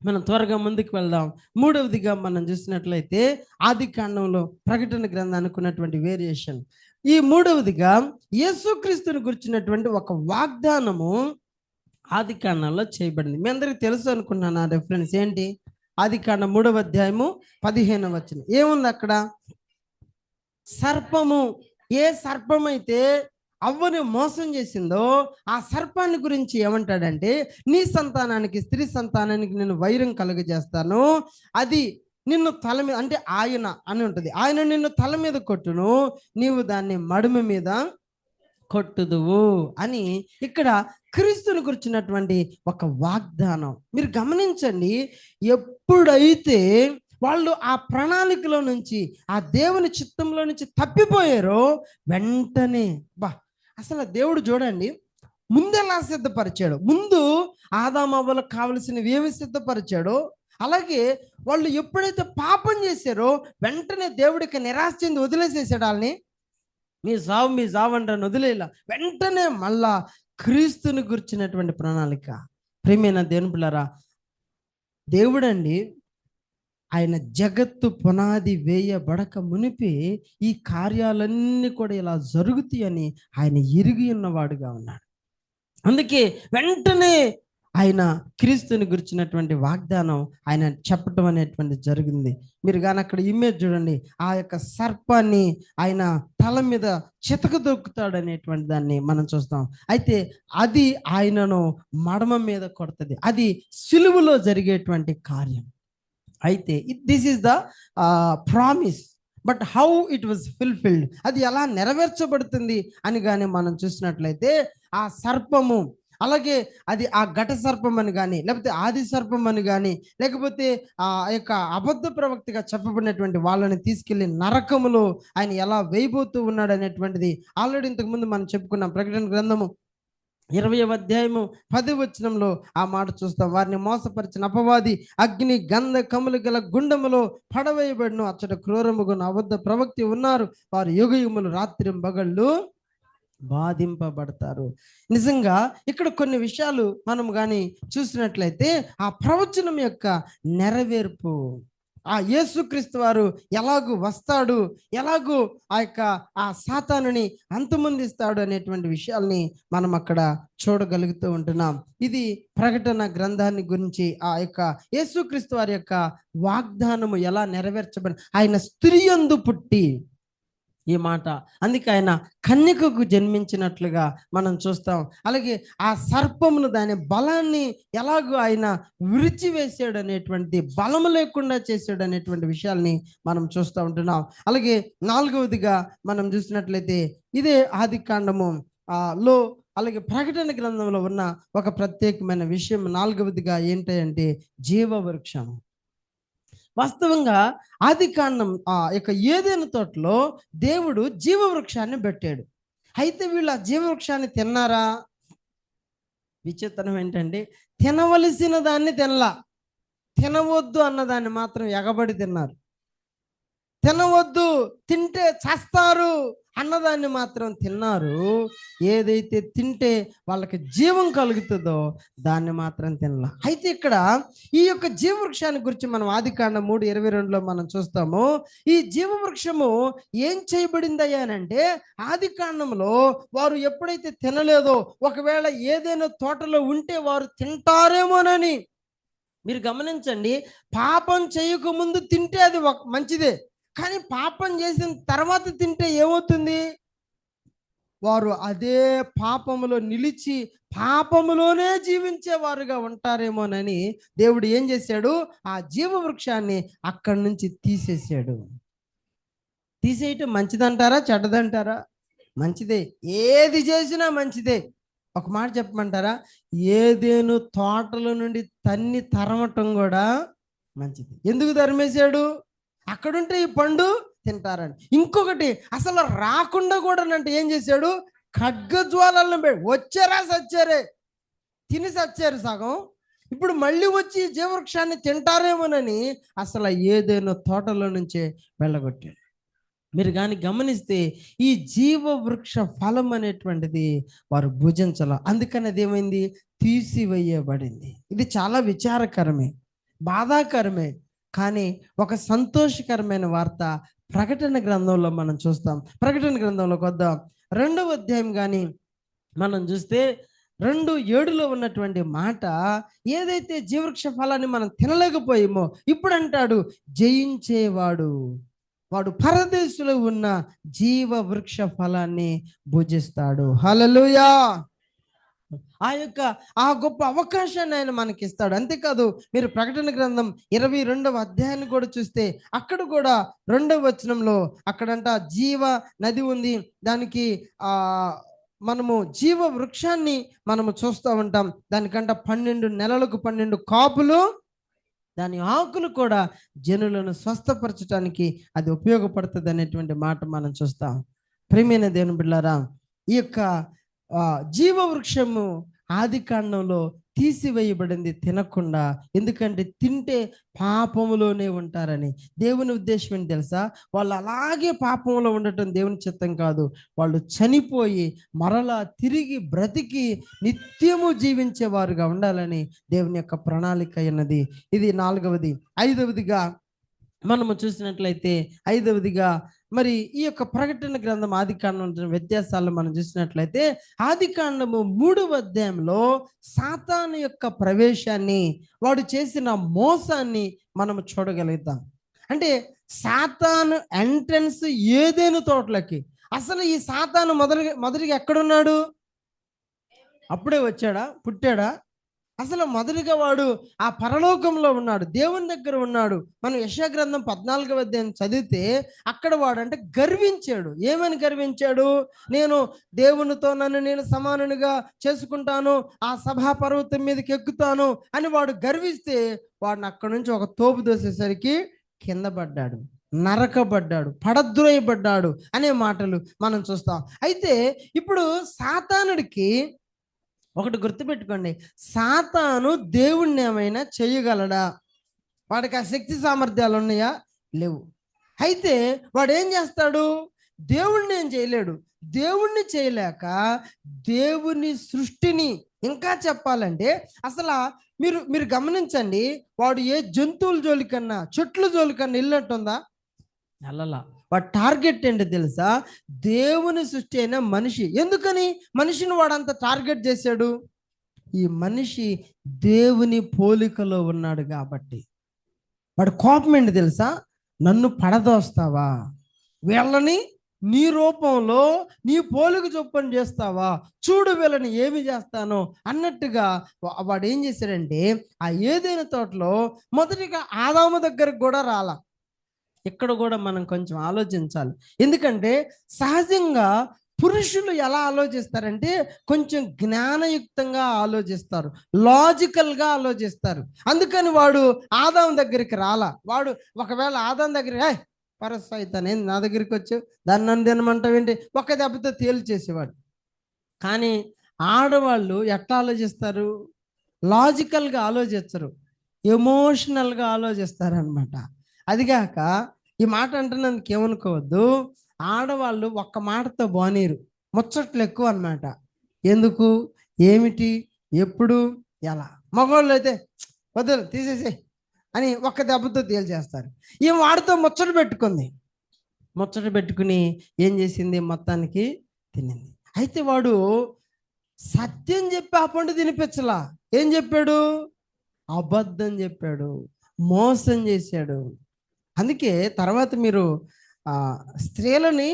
మనం త్వరగా ముందుకు వెళ్దాం. మూడవదిగా మనం చూసినట్లయితే ఆదికాండంలో ప్రకటన గ్రంథానికి ఉన్నటువంటి వేరియేషన్. ఈ మూడవదిగా యేసుక్రీస్తుని గురించినటువంటి ఒక వాగ్దానము ఆదికాండంలో చేయబడింది. మీ అందరికీ తెలుసు అనుకున్నాను. ఆ రెఫరెన్స్ ఏంటి? ఆదికాండం 3వ అధ్యాయము 15వ వచనం ఏముంది అక్కడ? సర్పము, ఏ సర్పమైతే అవ్వని మోసం చేసిందో ఆ సర్పాన్ని గురించి ఏమంటాడంటే, నీ సంతానానికి స్త్రీ సంతానానికి నేను వైరం కలుగజేస్తాను, అది నిన్ను తల మీద, అంటే ఆయన అని ఉంటుంది, ఆయన నిన్ను తల మీద కొట్టును, నీవు దాన్ని మడుమ మీద కొట్టుదువు అని ఇక్కడ క్రీస్తుని గురించినటువంటి ఒక వాగ్దానం. మీరు గమనించండి, ఎప్పుడైతే వాళ్ళు ఆ ప్రణాళికలో నుంచి, ఆ దేవుని చిత్తంలో నుంచి తప్పిపోయారో వెంటనే అసలు దేవుడు చూడండి ముందెలా సిద్ధపరిచాడు, ముందు ఆదామవ్వలకు కావలసినవి ఏమి సిద్ధపరిచాడో, అలాగే వాళ్ళు ఎప్పుడైతే పాపం చేశారో వెంటనే దేవుడికి నిరాశ చెంది వదిలేసేసాడు వాళ్ళని. మీ సావు అంటాను వదిలేలా, వెంటనే మళ్ళా క్రీస్తుని గుర్చినటువంటి ప్రణాళిక. ప్రియమైన దేవుని పిల్లరా, దేవుడండి ఆయన జగత్తు పునాది వేయబడక మునిపే ఈ కార్యాలన్నీ కూడా ఇలా జరుగుతాయని ఆయన ఎరిగి ఉన్నవాడుగా ఉన్నాడు. అందుకే వెంటనే ఆయన క్రీస్తుని గురించినటువంటి వాగ్దానం ఆయన చెప్పటం అనేటువంటి జరిగింది. మీరు కానీ అక్కడ ఇమేజ్ చూడండి, ఆ యొక్క సర్పాన్ని ఆయన తల మీద చితక దొక్కుతాడు అనేటువంటి దాన్ని మనం చూస్తాం. అయితే అది ఆయనను మడమ మీద కొడుతుంది, అది సిలువలో జరిగేటువంటి కార్యం. అయితే this is the promise, but how it was fulfilled, అది ఎలా నెరవేర్చబడుతుంది అని కానీ మనం చూసినట్లయితే, ఆ సర్పము, అలాగే అది ఆ ఘట సర్పం అని కానీ, లేకపోతే ఆది సర్పం అని కానీ, లేకపోతే ఆ యొక్క అబద్ధ ప్రవక్తగా చెప్పబడినటువంటి వాళ్ళని తీసుకెళ్లి నరకములో ఆయన ఎలా వేయబోతూ ఉన్నాడు అనేటువంటిది ఆల్రెడీ ఇంతకుముందు మనం చెప్పుకున్నాం. ప్రకటన గ్రంథము 20వ అధ్యాయము 10వ వచనంలో ఆ మాట చూస్తాం. వారిని మోసపరిచిన అపవాది అగ్ని గంధకములు గల గుండములో పడవేయబడును, అచ్చట క్రూరముగును అబద్ధ ప్రవక్తి ఉన్నారు, వారు యుగయుగములు రాత్రింబగళ్ళు బాధింపబడతారు. నిజంగా ఇక్కడ కొన్ని విషయాలు మనం కానీ చూసినట్లయితే, ఆ ప్రవచనం యొక్క నెరవేర్పు, ఆ యేసుక్రీస్తు వారు ఎలాగూ వస్తాడు, ఎలాగూ ఆ సాతానుని అంతమొందిస్తాడు అనేటువంటి విషయాల్ని మనం అక్కడ చూడగలుగుతూ ఉంటున్నాం. ఇది ప్రకటన గ్రంథాన్ని గురించి ఆ యొక్క యేసుక్రీస్తు వారి యొక్క వాగ్దానము ఎలా నెరవేర్చబడి, ఆయన స్త్రీ యందు పుట్టి, ఈ మాట అందుకే ఆయన కన్యకకు జన్మించినట్లుగా మనం చూస్తాం. అలాగే ఆ సర్పమును దాని బలాన్ని ఎలాగో ఆయన విరిచివేసాడు అనేటువంటి, బలము లేకుండా చేశాడు అనేటువంటి విషయాల్ని మనం చూస్తూ ఉంటున్నాం. అలాగే 4వదిగా మనం చూసినట్లయితే ఇదే ఆదికాండము లో అలాగే ప్రకటన గ్రంథంలో ఉన్న ఒక ప్రత్యేకమైన విషయం 4వదిగా ఏంటంటే జీవవృక్షం. వాస్తవంగా ఆదికాండం యొక్క ఏదైనా తోటలో దేవుడు జీవవృక్షాన్ని పెట్టాడు. అయితే వీళ్ళు ఆ జీవవృక్షాన్ని తిన్నారా? విచిత్రం ఏంటంటే తినవలసిన దాన్ని తినలా, తినవద్దు అన్నదాన్ని మాత్రం ఎగబడి తిన్నారు. తినవద్దు, తింటే చస్తారు అన్నదాన్ని మాత్రం తిన్నారు. ఏదైతే తింటే వాళ్ళకి జీవం కలుగుతుందో దాన్ని మాత్రం తినలా. అయితే ఇక్కడ ఈ యొక్క జీవవృక్షాన్ని గురించి మనం ఆదికాండం 3:22లో మనం చూస్తాము. ఈ జీవవృక్షము ఏం చేయబడిందయ్యా అంటే, ఆదికాండంలో వారు ఎప్పుడైతే తినలేదో, ఒకవేళ ఏదైనా తోటలో ఉంటే వారు తింటారేమోనని. మీరు గమనించండి, పాపం చేయకముందు తింటే అది మంచిదే, కానీ పాపం చేసిన తర్వాత తింటే ఏమవుతుంది? వారు అదే పాపములో నిలిచి పాపములోనే జీవించేవారుగా ఉంటారేమోనని దేవుడు ఏం చేశాడు? ఆ జీవవృక్షాన్ని అక్కడి నుంచి తీసేసాడు. తీసేయటం మంచిదంటారా చెడ్డదంటారా? మంచిదే, ఏది చేసినా మంచిదే. ఒక మాట చెప్పమంటారా? ఏదేను తోటల నుండి తన్ని తరమటం కూడా మంచిది. ఎందుకు తరిమేశాడు? అక్కడుంటే ఈ పండు తింటారని. ఇంకొకటి, అసలు రాకుండా కూడా అంటే ఏం చేశాడు? ఖడ్గజ్వాలను వచ్చారా సచ్చారే, తిని సచ్చారు సగం, ఇప్పుడు మళ్ళీ వచ్చి జీవవృక్షాన్ని తింటారేమోనని అసలు ఏదైనా తోటలో నుంచే వెళ్ళగొట్టాడు. మీరు కానీ గమనిస్తే ఈ జీవవృక్ష ఫలం అనేటువంటిది వారు భుజించాల, అందుకని అది ఏమైంది? తీసివేయబడింది. ఇది చాలా విచారకరమే, బాధాకరమే, కానీ ఒక సంతోషకరమైన వార్త ప్రకటన గ్రంథంలో మనం చూస్తాం. ప్రకటన గ్రంథంలోకి వద్దాం. 2వ అధ్యాయం కానీ మనం చూస్తే 2:7 ఉన్నటువంటి మాట, ఏదైతే జీవవృక్ష ఫలాన్ని మనం తినలేకపోయామో ఇప్పుడు అంటాడు, జయించేవాడు వాడు పరదేశంలో ఉన్న జీవ వృక్ష ఫలాన్ని భుజిస్తాడు. హల్లెలూయా. ఆ గొప్ప అవకాశాన్ని ఆయన మనకి ఇస్తాడు. అంతేకాదు, మీరు ప్రకటన గ్రంథం 22వ అధ్యాయాన్ని కూడా చూస్తే అక్కడ కూడా 2వ వచనంలో అక్కడంట జీవ నది ఉంది. దానికి మనము జీవ వృక్షాన్ని మనము చూస్తూ ఉంటాం. దానికంట 12 నెలలకు 12 కాపులు, దాని ఆకులు కూడా జనులను స్వస్థపరచడానికి అది ఉపయోగపడుతుంది అనేటువంటి మాట మనం చూస్తాం. ప్రియమైన దేవుని బిడ్డలారా, ఈ యొక్క జీవవృక్షము ఆది కాండంలో తీసివేయబడింది తినకుండా. ఎందుకంటే తింటే పాపములోనే ఉంటారని. దేవుని ఉద్దేశం ఏంటి తెలుసా? వాళ్ళు అలాగే పాపంలో ఉండటం దేవుని చిత్తం కాదు. వాళ్ళు చనిపోయి మరలా తిరిగి బ్రతికి నిత్యము జీవించేవారుగా ఉండాలని దేవుని యొక్క ప్రణాళిక అన్నది. ఇది 4వది. 5వదిగా మనము చూసినట్లయితే, 5వదిగా మరి ఈ యొక్క ప్రకటన గ్రంథం ఆది కాండం వ్యత్యాసాలు మనం చూసినట్లయితే, ఆది కాండము 3వ అధ్యాయంలో సాతాను యొక్క ప్రవేశాన్ని, వాడు చేసిన మోసాన్ని మనము చూడగలుగుతాం. అంటే సాతాను ఎంట్రన్స్ ఏదేను తోటలకి. అసలు ఈ సాతాను మొదటిగా ఎక్కడున్నాడు? అప్పుడే వచ్చాడా? పుట్టాడా? అసలు మొదటిగా వాడు ఆ పరలోకంలో ఉన్నాడు, దేవుని దగ్గర ఉన్నాడు. మనం యెషయా గ్రంథం 14వ అధ్యాయం చదివితే అక్కడ వాడు అంటే గర్వించాడు. ఏమని గర్వించాడు? నేను దేవునితో నన్ను నేను సమానునిగా చేసుకుంటాను, ఆ సభా పర్వతం మీదకి ఎక్కుతాను అని వాడు గర్విస్తే, వాడిని అక్కడి నుంచి ఒక తోపు దోసేసరికి కింద పడ్డాడు, నరకబడ్డాడు, పడద్రోయబడ్డాడు అనే మాటలు మనం చూస్తాం. అయితే ఇప్పుడు సాతానుడికి ఒకటి గుర్తుపెట్టుకోండి, సాతాను దేవుణ్ణి ఏమైనా చేయగలడా? వాడికి ఆ శక్తి సామర్థ్యాలు ఉన్నాయా? లేవు. అయితే వాడు ఏం చేస్తాడు? దేవుణ్ణి ఏం చేయలేడు. దేవుణ్ణి చేయలేక దేవుని సృష్టిని, ఇంకా చెప్పాలంటే అసలు మీరు గమనించండి, వాడు ఏ జంతువుల జోలికన్నా చెట్ల జోలికన్నా వెళ్ళినట్టుందా? వెళ్ళలా. వాడు టార్గెట్ ఏంటి తెలుసా? దేవుని సృష్టి అయిన మనిషి. ఎందుకని మనిషిని వాడు అంత టార్గెట్ చేశాడు? ఈ మనిషి దేవుని పోలికలో ఉన్నాడు కాబట్టి. వాడు కోపం ఏంటి తెలుసా? నన్ను పడదోస్తావా, వీళ్ళని నీ రూపంలో నీ పోలిక చొప్పున చేస్తావా, చూడు వీళ్ళని ఏమి చేస్తానో అన్నట్టుగా వాడు ఏం చేశాడంటే, ఆ ఏదైనా తోటలో మొదటిగా ఆదాము దగ్గరకు కూడా రాలా. ఇక్కడ కూడా మనం కొంచెం ఆలోచించాలి. ఎందుకంటే సహజంగా పురుషులు ఎలా ఆలోచిస్తారంటే కొంచెం జ్ఞానయుక్తంగా ఆలోచిస్తారు, లాజికల్గా ఆలోచిస్తారు. అందుకని వాడు ఆదాం దగ్గరికి రాలా. వాడు ఒకవేళ ఆదాం దగ్గర పరసైతాను నా దగ్గరికి వచ్చి దాన్ని నన్ను తినమంటావేంటి, ఒక దెబ్బతో తేల్చేసేవాడు. కానీ ఆడవాళ్ళు ఎట్లా ఆలోచిస్తారు? లాజికల్గా ఆలోచించరు, ఎమోషనల్గా ఆలోచిస్తారనమాట. అదిగాక ఈ మాట అంటున్నందుకు ఏమనుకోవద్దు, ఆడవాళ్ళు ఒక్క మాటతో బానీరు, ముచ్చట్లు ఎక్కువ అన్నమాట. ఎందుకు, ఏమిటి, ఎప్పుడు, ఎలా. మగవాళ్ళు అయితే వద్దు తీసేసే అని ఒక్క దెబ్బతో తేల్చేస్తారు. ఈ వాడితో ముచ్చట పెట్టుకుని ఏం చేసింది? మొత్తానికి తినింది. అయితే వాడు సత్యం చెప్పి ఆ పండు తినిపించలా. ఏం చెప్పాడు? అబద్ధం చెప్పాడు, మోసం చేశాడు. అందుకే తర్వాత మీరు స్త్రీలని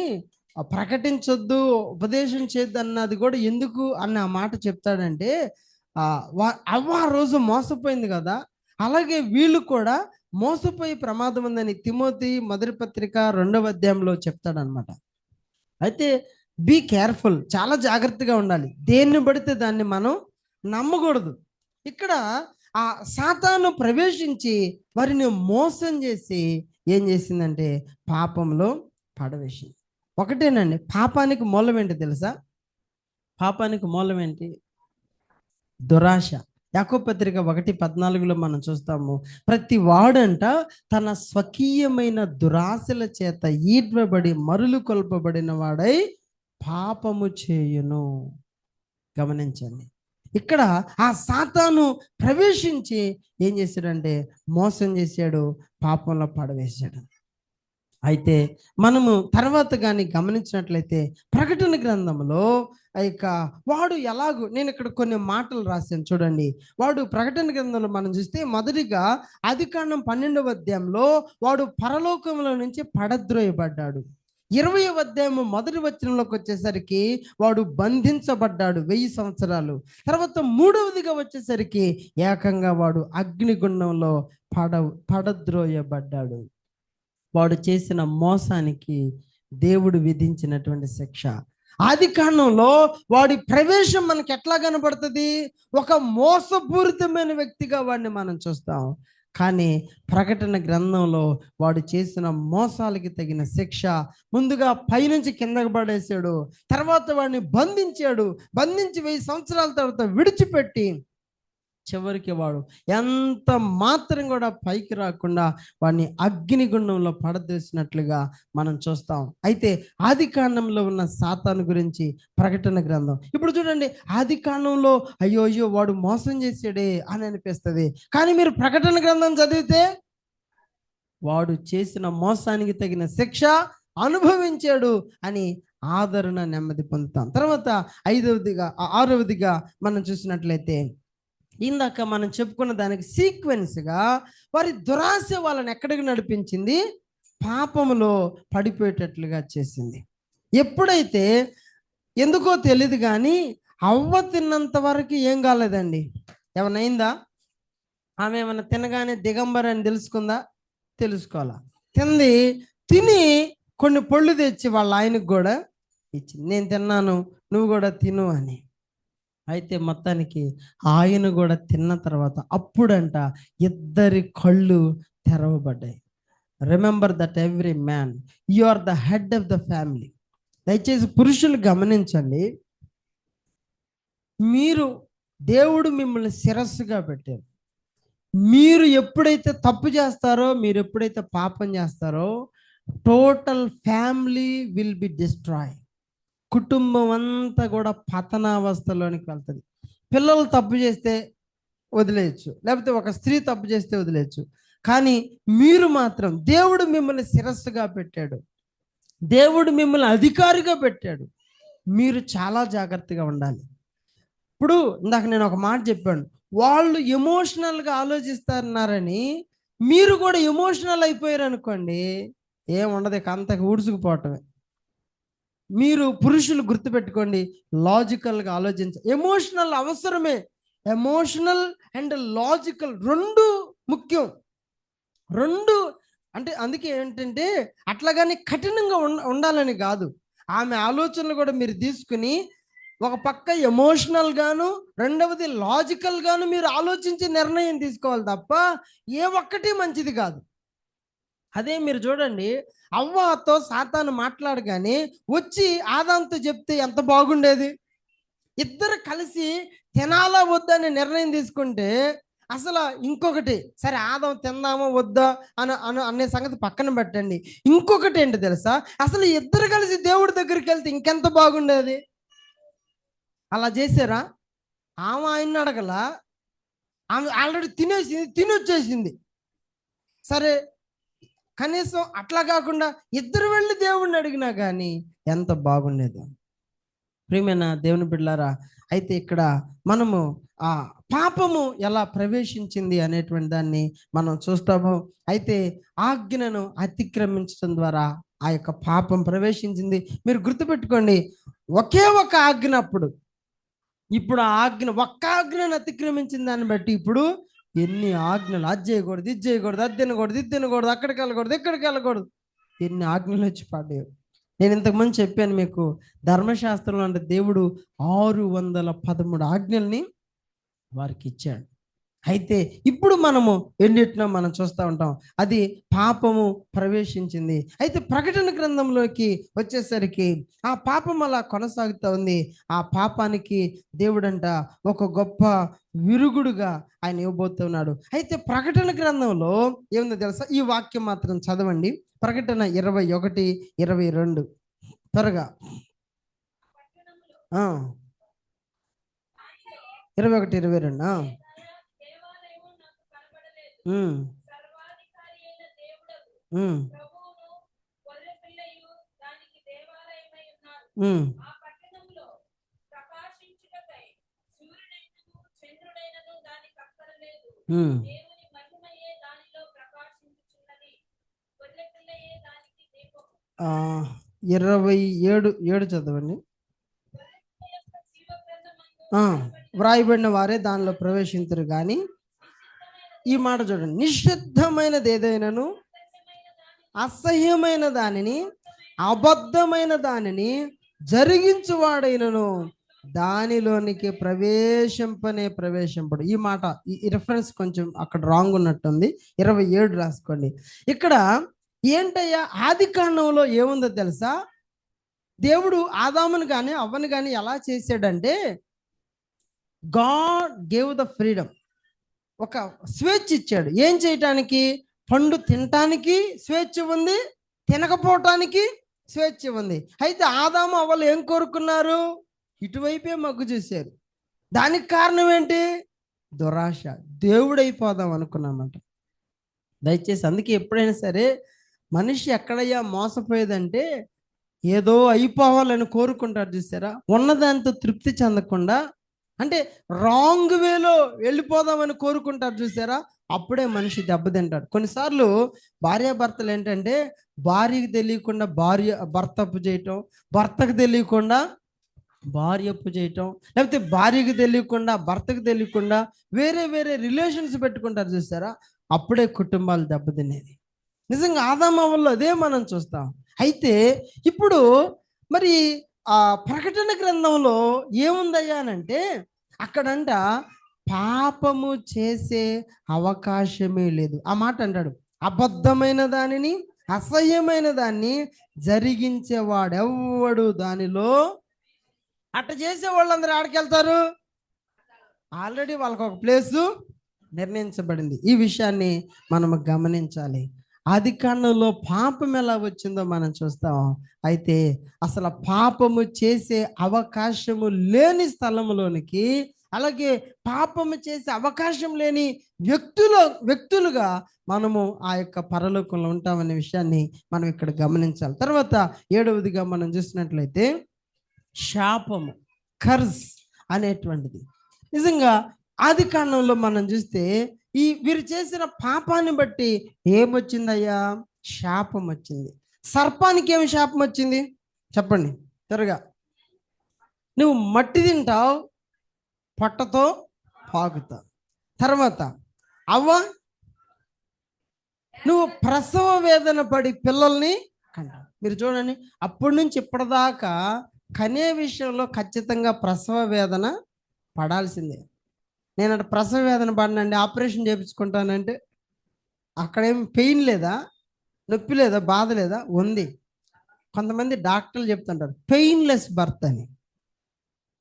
ప్రకటించొద్దు, ఉపదేశం చేయొద్దు అన్నది కూడా ఎందుకు అన్న మాట చెప్తాడంటే, అవ్వ ఆ రోజు మోసపోయింది కదా, అలాగే వీళ్ళు కూడా మోసపోయి ప్రమాదం ఉందని తిమోతి మొదటి పత్రిక 2వ అధ్యాయంలో చెప్తాడనమాట. అయితే బీ కేర్ఫుల్, చాలా జాగ్రత్తగా ఉండాలి. దేన్ని పడితే దాన్ని మనం నమ్మకూడదు. ఇక్కడ ఆ సాతాను ప్రవేశించి వారిని మోసం చేసి ఏం చేసిందంటే పాపంలో పడవేసింది. ఒకటేనండి, పాపానికి మూలం ఏంటి తెలుసా? పాపానికి మూలం ఏంటి? దురాశ. యాకోబు పత్రిక 1:14లో మనం చూస్తాము, ప్రతి వాడంట తన స్వకీయమైన దురాశల చేత ఈడ్వబడి మరులు కొల్పబడిన వాడై పాపము చేయును. గమనించండి, ఇక్కడ ఆ సాతాను ప్రవేశించి ఏం చేశాడంటే మోసం చేశాడు, పాపంలో పడవేశాడు. అయితే మనము తర్వాత కానీ గమనించినట్లయితే ప్రకటన గ్రంథంలో ఇక వాడు ఎలాగూ నేను ఇక్కడ కొన్ని మాటలు రాశాను చూడండి. వాడు ప్రకటన గ్రంథంలో మనం చూస్తే మొదటిగా ఆదికాండం 12వ అధ్యాయంలో వాడు పరలోకంలో నుంచి పడద్రోయబడ్డాడు. 20వ అధ్యాయము మొదటి వచనంలోకి వచ్చేసరికి వాడు బంధించబడ్డాడు 1000 సంవత్సరాలు. తర్వాత మూడవదిగా వచ్చేసరికి ఏకంగా వాడు అగ్నిగుండంలో పడద్రోయబడ్డాడు. వాడు చేసిన మోసానికి దేవుడు విధించినటువంటి శిక్ష. ఆది కాండంలో వాడి ప్రవేశం మనకి ఎట్లా కనబడుతుంది? ఒక మోసపూరితమైన వ్యక్తిగా వాడిని మనం చూస్తాం. కానీ ప్రకటన గ్రంథంలో వాడు చేసిన మోసాలకి తగిన శిక్ష ముందుగా పైనుంచి కిందకు పడేశాడు. తర్వాత వాడిని బంధించాడు. బంధించి 1000 సంవత్సరాల తర్వాత విడిచిపెట్టి చివరికి వాడు ఎంత మాత్రం కూడా పైకి రాకుండా వాడిని అగ్నిగుండంలో పడదోసినట్లుగా మనం చూస్తాం. అయితే ఆది కాండంలో ఉన్న సాతాను గురించి ప్రకటన గ్రంథం ఇప్పుడు చూడండి. ఆది కాండంలో అయ్యో అయ్యో వాడు మోసం చేసాడే అని అనిపిస్తుంది. కానీ మీరు ప్రకటన గ్రంథం చదివితే వాడు చేసిన మోసానికి తగిన శిక్ష అనుభవించాడు అని ఆదరణ నెమ్మది పొందుతాం. తర్వాత ఆరవదిగా మనం చూసినట్లయితే ఇందాక మనం చెప్పుకున్న దానికి సీక్వెన్స్గా వారి దురాశ వాళ్ళని ఎక్కడికి నడిపించింది? పాపములో పడిపోయేటట్లుగా చేసింది. ఎప్పుడైతే ఎందుకో తెలియదు కానీ అవ్వ తిన్నంత వరకు ఏం కాలేదండి. ఏమన్నైందా? ఆమె ఏమన్నా తినగానే దిగంబర్ అని తెలుసుకుందా? తెలుసుకోవాలా. తిని కొన్ని పళ్ళు తెచ్చి వాళ్ళ ఆయనకు కూడా ఇచ్చింది. నేను తిన్నాను, నువ్వు కూడా తిను అని. అయితే మొత్తానికి ఆయన కూడా తిన్న తర్వాత అప్పుడంట ఇద్దరి కళ్ళు తెరవబడ్డాయి. Remember that every man you are the head of the family. దయచేసి పురుషులు గమనించండి. మీరు దేవుడు మిమ్మల్ని శిరస్సుగా పెట్టారు. మీరు ఎప్పుడైతే తప్పు చేస్తారో, మీరు ఎప్పుడైతే పాపం చేస్తారో total family will be destroy. కుటుంబం అంతా కూడా పతనావస్థలోనికి వెళ్తుంది. పిల్లలు తప్పు చేస్తే వదిలేయచ్చు, లేకపోతే ఒక స్త్రీ తప్పు చేస్తే వదిలేయచ్చు. కానీ మీరు మాత్రం దేవుడు మిమ్మల్ని శిరస్సుగా పెట్టాడు, దేవుడు మిమ్మల్ని అధికారిగా పెట్టాడు. మీరు చాలా జాగ్రత్తగా ఉండాలి. ఇప్పుడు ఇందాక నేను ఒక మాట చెప్పాను, వాళ్ళు ఎమోషనల్గా ఆలోచిస్తున్నారని మీరు కూడా ఎమోషనల్ అయిపోయారు అనుకోండి, ఏం ఉండదు, ఇక అంతకు ఊడ్చుకుపోవటమే. మీరు పురుషులు గుర్తుపెట్టుకోండి, లాజికల్గా ఎమోషనల్ అవసరమే. ఎమోషనల్ అండ్ లాజికల్ రెండు ముఖ్యం. రెండు అంటే అందుకే ఏంటంటే అట్లాగానే కఠినంగా ఉండాలని కాదు. ఆమె ఆలోచనలు కూడా మీరు తీసుకుని ఒక పక్క ఎమోషనల్ గాను, రెండవది లాజికల్ గాను మీరు ఆలోచించి నిర్ణయం తీసుకోవాలి తప్ప ఏ ఒక్కటి మంచిది కాదు. అదే మీరు చూడండి, అవ్వతో సాతాను మాట్లాడగానే వచ్చి ఆదాంతో చెప్తే ఎంత బాగుండేది. ఇద్దరు కలిసి తినాలా వద్దా అనే నిర్ణయం తీసుకుంటే అసలు ఇంకొకటి సరే ఆదాం తిందామా వద్దా అనే సంగతి పక్కన పెట్టండి. ఇంకొకటి ఏంటి తెలుసా, అసలు ఇద్దరు కలిసి దేవుడి దగ్గరికి వెళ్తే ఇంకెంత బాగుండేది. అలా చేశారా? ఆమె ఆయన్ని అడగల, ఆమె ఆల్రెడీ తినొచ్చేసింది. సరే కనీసం అట్లా కాకుండా ఇద్దరు వెళ్ళి దేవుణ్ణి అడిగినా కానీ ఎంత బాగుండేది. ప్రియమైన దేవుని బిడ్డలారా, అయితే ఇక్కడ మనము ఆ పాపము ఎలా ప్రవేశించింది అనేటువంటి దాన్ని మనం చూస్తాము. అయితే ఆజ్ఞను అతిక్రమించడం ద్వారా ఆ యొక్క పాపం ప్రవేశించింది. మీరు గుర్తుపెట్టుకోండి, ఒకే ఒక ఆజ్ఞ అప్పుడు, ఇప్పుడు ఆ ఆజ్ఞ ఒక్క ఆజ్ఞను అతిక్రమించిన దాన్ని బట్టి ఇప్పుడు ఎన్ని ఆజ్ఞలు, అది చేయకూడదు, ఇది చేయకూడదు, అది తినకూడదు, ఇది తినకూడదు, అక్కడికి వెళ్ళకూడదు, ఇక్కడికి వెళ్ళకూడదు, ఎన్ని ఆజ్ఞలు వచ్చి పడ్డాయి. నేను ఇంతకుముందు చెప్పాను మీకు, ధర్మశాస్త్రంలో అంటే దేవుడు 613 ఆజ్ఞల్ని వారికి ఇచ్చాడు. అయితే ఇప్పుడు మనము ఎన్నిటినో మనం చూస్తూ ఉంటాం, అది పాపము ప్రవేశించింది. అయితే ప్రకటన గ్రంథంలోకి వచ్చేసరికి ఆ పాపం అలా కొనసాగుతూ ఉంది. ఆ పాపానికి దేవుడంట ఒక గొప్ప విరుగుడుగా ఆయన ఇవ్వబోతున్నాడు. అయితే ప్రకటన గ్రంథంలో ఏముందో తెలుసా? ఈ వాక్యం మాత్రం చదవండి. ప్రకటన 21:22 త్వరగా. 21:22 ఉమ్ ఉమ్, ఉమ్. 27 చదవండి. వ్రాయబడిన వారే దానిలో ప్రవేశించరు కానీ, ఈ మాట చూడండి, నిషిద్ధమైనది ఏదైనాను, అసహ్యమైన దానిని, అబద్ధమైన దానిని జరిగించువాడైనను దానిలోనికి ప్రవేశింపడు. ఈ మాట, ఈ రిఫరెన్స్ కొంచెం అక్కడ రాంగ్ ఉన్నట్టుంది. 27 రాసుకోండి. ఇక్కడ ఏంటయ్యా, ఆది కాండంలో ఏముందో తెలుసా? దేవుడు ఆదామును కానీ అవ్వను కానీ ఎలా చేశాడంటే, గాడ్ గేవ్ ద ఫ్రీడమ్, ఒక స్వేచ్ఛ ఇచ్చాడు. ఏం చేయటానికి? పండు తినటానికి స్వేచ్ఛ ఉంది, తినకపోవటానికి స్వేచ్ఛ ఉంది. అయితే ఆదాము అవ్వలు ఏం కోరుకున్నారు? ఇటువైపే మగ్గు చూశారు. దానికి కారణం ఏంటి? దురాశ. దేవుడైపోదాం అనుకున్నామంట. దయచేసి అందుకే ఎప్పుడైనా సరే మనిషి ఎక్కడయ్యా మోసపోయేదంటే, ఏదో అయిపోవాలని కోరుకుంటారు చూసారా, ఉన్నదాంతో తృప్తి చెందకుండా, అంటే రాంగ్ వేలో వెళ్ళిపోదామని కోరుకుంటారు చూసారా, అప్పుడే మనిషి దెబ్బతింటాడు. కొన్నిసార్లు భార్యాభర్తలు ఏంటంటే, భార్యకి తెలియకుండా భర్త అప్పు చేయటం, భర్తకు తెలియకుండా భార్య అప్పు చేయటం, లేకపోతే భార్యకి తెలియకుండా భర్తకు తెలియకుండా వేరే వేరే రిలేషన్స్ పెట్టుకుంటారు చూసారా, అప్పుడే కుటుంబాలు దెబ్బతినేది. నిజంగా ఆదాము అవ్వల్లో అదే మనం చూస్తాం. అయితే ఇప్పుడు మరి ఆ ప్రకటన గ్రంథంలో ఏముందయ్యా అనంటే, అక్కడంట పాపము చేసే అవకాశమే లేదు. ఆ మాట అంటాడు, అబద్ధమైన దానిని, అసహ్యమైన దాన్ని జరిగించేవాడెవ్వడు దానిలో. అట్ట చేసే వాళ్ళందరూ ఆడికెళ్తారు. ఆల్రెడీ వాళ్ళకు ఒక ప్లేసు నిర్ణయించబడింది. ఈ విషయాన్ని మనము గమనించాలి. ఆది కాండంలో పాపం ఎలా వచ్చిందో మనం చూస్తాం. అయితే అసలు పాపము చేసే అవకాశము లేని స్థలంలోనికి, అలాగే పాపము చేసే అవకాశం లేని వ్యక్తులుగా మనము ఆ యొక్క పరలోకంలో ఉంటామనే విషయాన్ని మనం ఇక్కడ గమనించాలి. తర్వాత 7వదిగా మనం చూసినట్లయితే శాపము, కర్స్ అనేటువంటిది. నిజంగా ఆది కాండంలో మనం చూస్తే వీరు చేసిన పాపాన్ని బట్టి ఏమొచ్చిందయ్యా? శాపం వచ్చింది. సర్పానికి ఏమి శాపం వచ్చింది చెప్పండి త్వరగా. నువ్వు మట్టి తింటావు, పొట్టతో పాకుతావు. తర్వాత అవ్వ, నువ్వు ప్రసవ వేదన పడి పిల్లల్ని కంటావు. మీరు చూడండి, అప్పటి నుంచి ఇప్పటిదాకా కనే విషయంలో ఖచ్చితంగా ప్రసవ వేదన పడాల్సిందే. నేనంటే ప్రసవ వేదన పడినండి, ఆపరేషన్ చేయించుకుంటానంటే అక్కడేం పెయిన్ లేదా, నొప్పి లేదా, బాధ లేదా? ఉంది. కొంతమంది డాక్టర్లు చెప్తుంటారు పెయిన్లెస్ బర్త్ అని.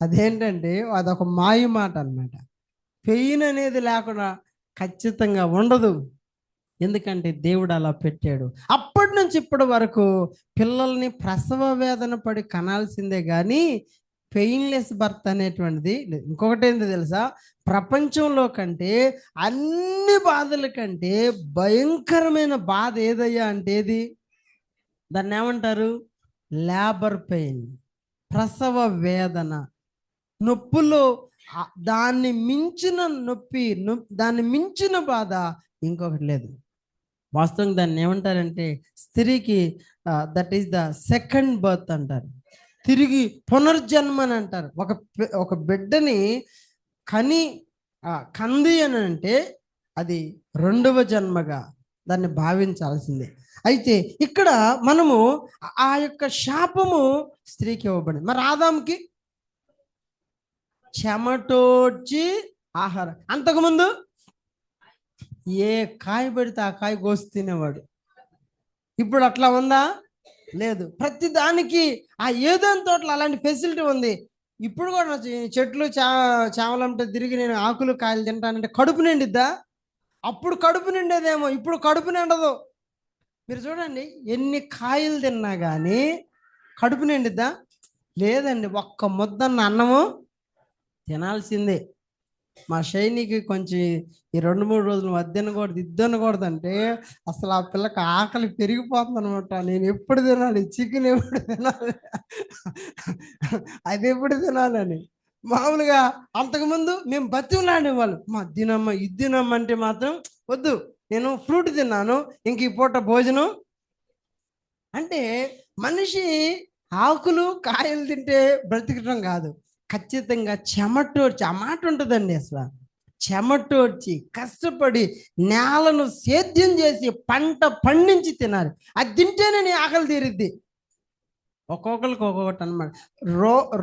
అదేంటంటే అదొక మాయ మాట అన్నమాట. పెయిన్ అనేది లేకుండా ఖచ్చితంగా ఉండదు. ఎందుకంటే దేవుడు అలా పెట్టాడు. అప్పటి నుంచి ఇప్పటి వరకు పిల్లల్ని ప్రసవ వేదన పడి కనాల్సిందే కానీ పెయిన్లెస్ బర్త్ అనేటువంటిది లేదు. ఇంకొకటి ఏంటి తెలుసా? ప్రపంచంలో కంటే అన్ని బాధల కంటే భయంకరమైన బాధ ఏదయ్యా అంటే ఏది? దాన్ని ఏమంటారు? లేబర్ పెయిన్, ప్రసవ వేదన. నొప్పులో దాన్ని మించిన నొప్పి, దాన్ని మించిన బాధ ఇంకొకటి లేదు. వాస్తవంగా దాన్ని ఏమంటారంటే, స్త్రీకి that is the second birth అంటారు. తిరిగి పునర్జన్మ అని అంటారు. ఒక బిడ్డని కంది అని అంటే అది రెండవ జన్మగా దాన్ని భావించాల్సిందే. అయితే ఇక్కడ మనము ఆ యొక్క శాపము స్త్రీకి ఇవ్వబడింది. మరి ఆదాముకి చెమటోడ్చి ఆహారం. అంతకుముందు ఏ కాయ పెడితే ఆ కాయ కోసి తినేవాడు. ఇప్పుడు అట్లా ఉందా? లేదు. ప్రతి దానికి ఆ ఏదైనా తోటలో అలాంటి ఫెసిలిటీ ఉంది. ఇప్పుడు కూడా చెట్లు చావలంటే తిరిగి నేను ఆకులు కాయలు తింటానంటే కడుపు నిండిద్దా? అప్పుడు కడుపు నిండేదేమో, ఇప్పుడు కడుపు నిండదు. మీరు చూడండి, ఎన్ని కాయలు తిన్నా కానీ కడుపు నిండిద్దా? లేదండి. ఒక్క ముద్దన్న అన్నము తినాల్సిందే. మా షైనికి కొంచెం ఈ 2-3 రోజులు మధ్యాహ్నం ఇద్దనకూడదు అంటే అసలు ఆ పిల్లకి ఆకలి పెరిగిపోతుంది అనమాట. నేను ఎప్పుడు తినాలి, చికెన్ ఎప్పుడు తినాలి, అది ఎప్పుడు తినాలని. మామూలుగా అంతకుముందు మేము బతిమలాడేవాళ్ళు, మా తినమ్మ ఇది తినమ్మంటే మాత్రం వద్దు, నేను ఫ్రూట్ తిన్నాను, ఇంక ఈ పూట భోజనం. అంటే మనిషి ఆకులు కాయలు తింటే బ్రతికటం కాదు, ఖచ్చితంగా చెమటోడ్చి, ఆ మాట ఉంటుందండి అసలు, చెమటోడ్చి కష్టపడి నేలను సేద్యం చేసి పంట పండించి తినాలి. అది తింటేనే నీ ఆకలి తీరిద్ది. ఒక్కొక్కరికి ఒక్కొక్కటి అనమాట.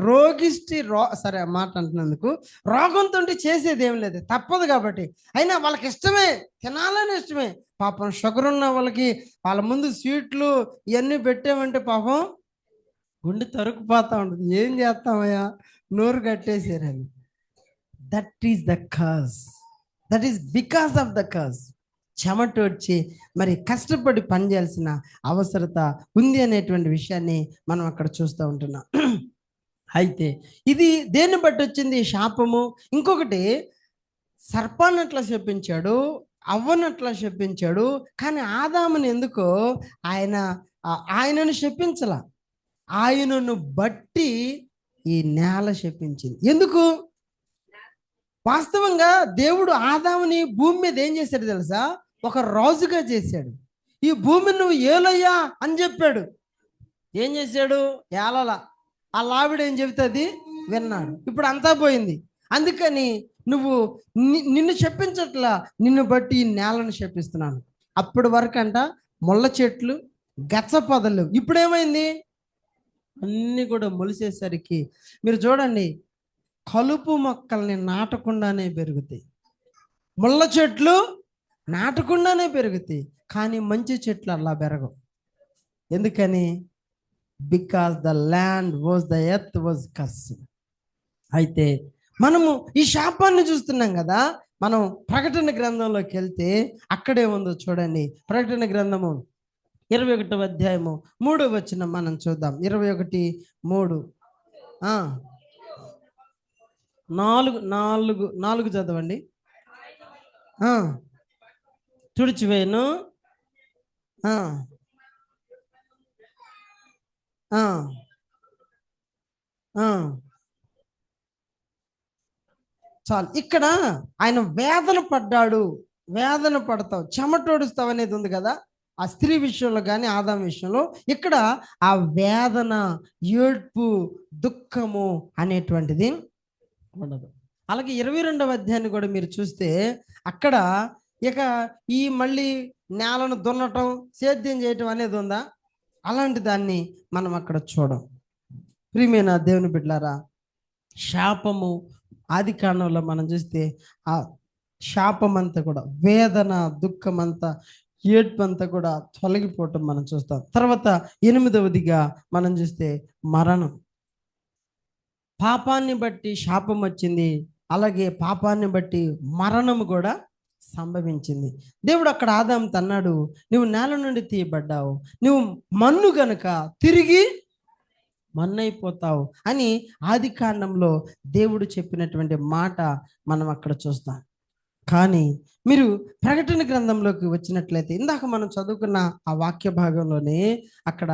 రోగిష్టి సరే ఆ మాట అంటున్నందుకు, రోగంతో చేసేది ఏం లేదు, తప్పదు కాబట్టి. అయినా వాళ్ళకి ఇష్టమే, తినాలని ఇష్టమే. పాపం షుగర్ ఉన్న వాళ్ళకి వాళ్ళ ముందు స్వీట్లు ఇవన్నీ పెట్టామంటే పాపం గుండె తరుక్కుపోతా ఉంటుంది. ఏం చేస్తామయ్యా, నోరు కట్టేసారని. That is the curse, that is because of the curse. చెమటోడ్చి మరి కష్టపడి పనిచేయాల్సిన అవసరత ఉంది అనేటువంటి విషయాన్ని మనం అక్కడ చూస్తూ ఉంటున్నాం. అయితే ఇది దేన్ని బట్టి వచ్చింది శాపము? ఇంకొకటి, సర్పాన్నట్లా శపించాడు, అవ్వనట్లా శపించాడు, కానీ ఆదాముని ఎందుకో ఆయనను శపించలా, ఆయనను బట్టి ఈ నేల శపించింది. ఎందుకు? వాస్తవంగా దేవుడు ఆదాముని భూమి మీద ఏం చేశాడు తెలుసా? ఒక రాజుగా చేశాడు. ఈ భూమిని నువ్వు ఏలయ్యా అని చెప్పాడు. ఏం చేశాడు? ఏలలా. ఆ లావిడ ఏం చెబుతుంది విన్నాడు. ఇప్పుడు అంతా పోయింది. అందుకని నువ్వు నిన్ను చెప్పించట్లా, నిన్ను బట్టి ఈ నేలను చెప్పిస్తున్నాను. అప్పటి వరకు అంట ముళ్ళ చెట్లు, గచ్చ పొదలు, ఇప్పుడేమైంది? అన్నీ కూడా మొలిసేసరికి మీరు చూడండి, కలుపు మొక్కల్ని నాటకుండానే పెరుగుతాయి, ముళ్ళ చెట్లు నాటకుండానే పెరుగుతాయి, కానీ మంచి చెట్లు అలా పెరగవు. ఎందుకని? Because the land was, the earth was cursed. అయితే మనము ఈ శాపాన్ని చూస్తున్నాం కదా. మనం ప్రకటన గ్రంథంలోకి వెళ్తే అక్కడే ఉందో చూడండి. ప్రకటన గ్రంథము 21వ అధ్యాయము 3వ వచనం మనం చూద్దాం. 21:3. 4 చదవండి. తుడిచివేయను, చాలు. ఇక్కడ ఆయన వేదన పడ్డాడు, వేదన పడతావు, చెమటోడుస్తావు అనేది ఉంది కదా, ఆ స్త్రీ విషయంలో కానీ ఆదాం విషయంలో. ఇక్కడ ఆ వేదన, ఏడ్పు, దుఃఖము అనేటువంటిది ఉండదు. అలాగే 22వ అధ్యాయాన్ని కూడా మీరు చూస్తే అక్కడ ఇక ఈ మళ్ళీ నేలను దున్నటం, సేద్యం చేయటం అనేది ఉందా? అలాంటి దాన్ని మనం అక్కడ చూడం. ప్రియమైన దేవుని బిడ్డలారా, శాపము ఆది కాండంలో మనం చూస్తే ఆ శాపం అంతా కూడా, వేదన, దుఃఖం అంతా, ఏడ్పు అంతా కూడా తొలగిపోవటం మనం చూస్తాం. తర్వాత 8వదిగా మనం చూస్తే మరణం. పాపాన్ని బట్టి శాపం వచ్చింది, అలాగే పాపాన్ని బట్టి మరణము కూడా సంభవించింది. దేవుడు అక్కడ ఆదాముతో అన్నాడు, నువ్వు నేల నుండి తీయబడ్డావు, నువ్వు మన్ను గనుక తిరిగి మన్నైపోతావు అని ఆది కాండంలో దేవుడు చెప్పినటువంటి మాట మనం అక్కడ చూస్తాం. కానీ మీరు ప్రకటన గ్రంథంలోకి వచ్చినట్లయితే ఇందాక మనం చదువుకున్న ఆ వాక్య భాగంలోనే అక్కడ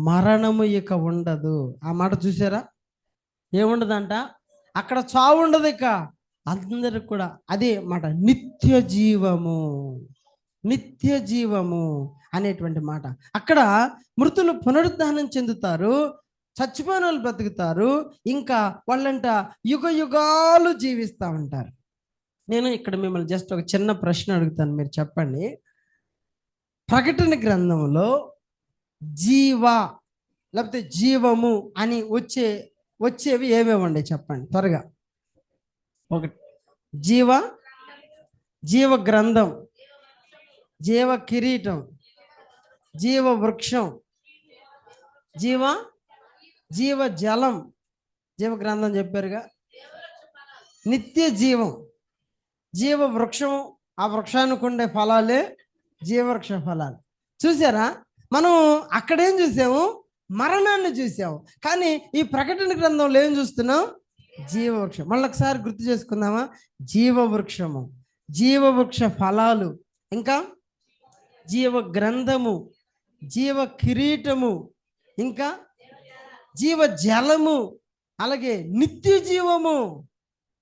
మరణము ఇక ఉండదు. ఆ మాట చూసారా? ఏముండదంట అక్కడ, చావు ఉండదు ఇక. అందరికి కూడా అదే మాట, నిత్య జీవము, నిత్య జీవము అనేటువంటి మాట. అక్కడ మృతులు పునరుద్ధానం చెందుతారు, చచ్చిపోయిన వాళ్ళు బ్రతుకుతారు, ఇంకా వాళ్ళంట యుగ యుగాలు జీవిస్తూ ఉంటారు. నేను ఇక్కడ మిమ్మల్ని జస్ట్ ఒక చిన్న ప్రశ్న అడుగుతాను, మీరు చెప్పండి. ప్రకటన గ్రంథంలో జీవ లేకపోతే జీవము అని వచ్చేవి ఏమేమండి చెప్పండి త్వరగా. ఒకటి జీవ గ్రంథం, జీవ కిరీటం, జీవ వృక్షం, జీవ జలం. జీవ గ్రంథం చెప్పారుగా. నిత్య జీవం, జీవ వృక్షం, ఆ వృక్షానికి ఉండే ఫలాలే జీవవృక్ష ఫలాలు. చూసారా? మనం అక్కడేం చూసాము? మరణాన్ని చూసాము. కానీ ఈ ప్రకటన గ్రంథంలో ఏం చూస్తున్నాం? జీవవృక్షం. మళ్ళీ ఒకసారి గుర్తు చేసుకుందామా? జీవవృక్షము, జీవవృక్ష ఫలాలు, ఇంకా జీవ గ్రంథము, జీవ కిరీటము, ఇంకా జీవ జలము, అలాగే నిత్య జీవము.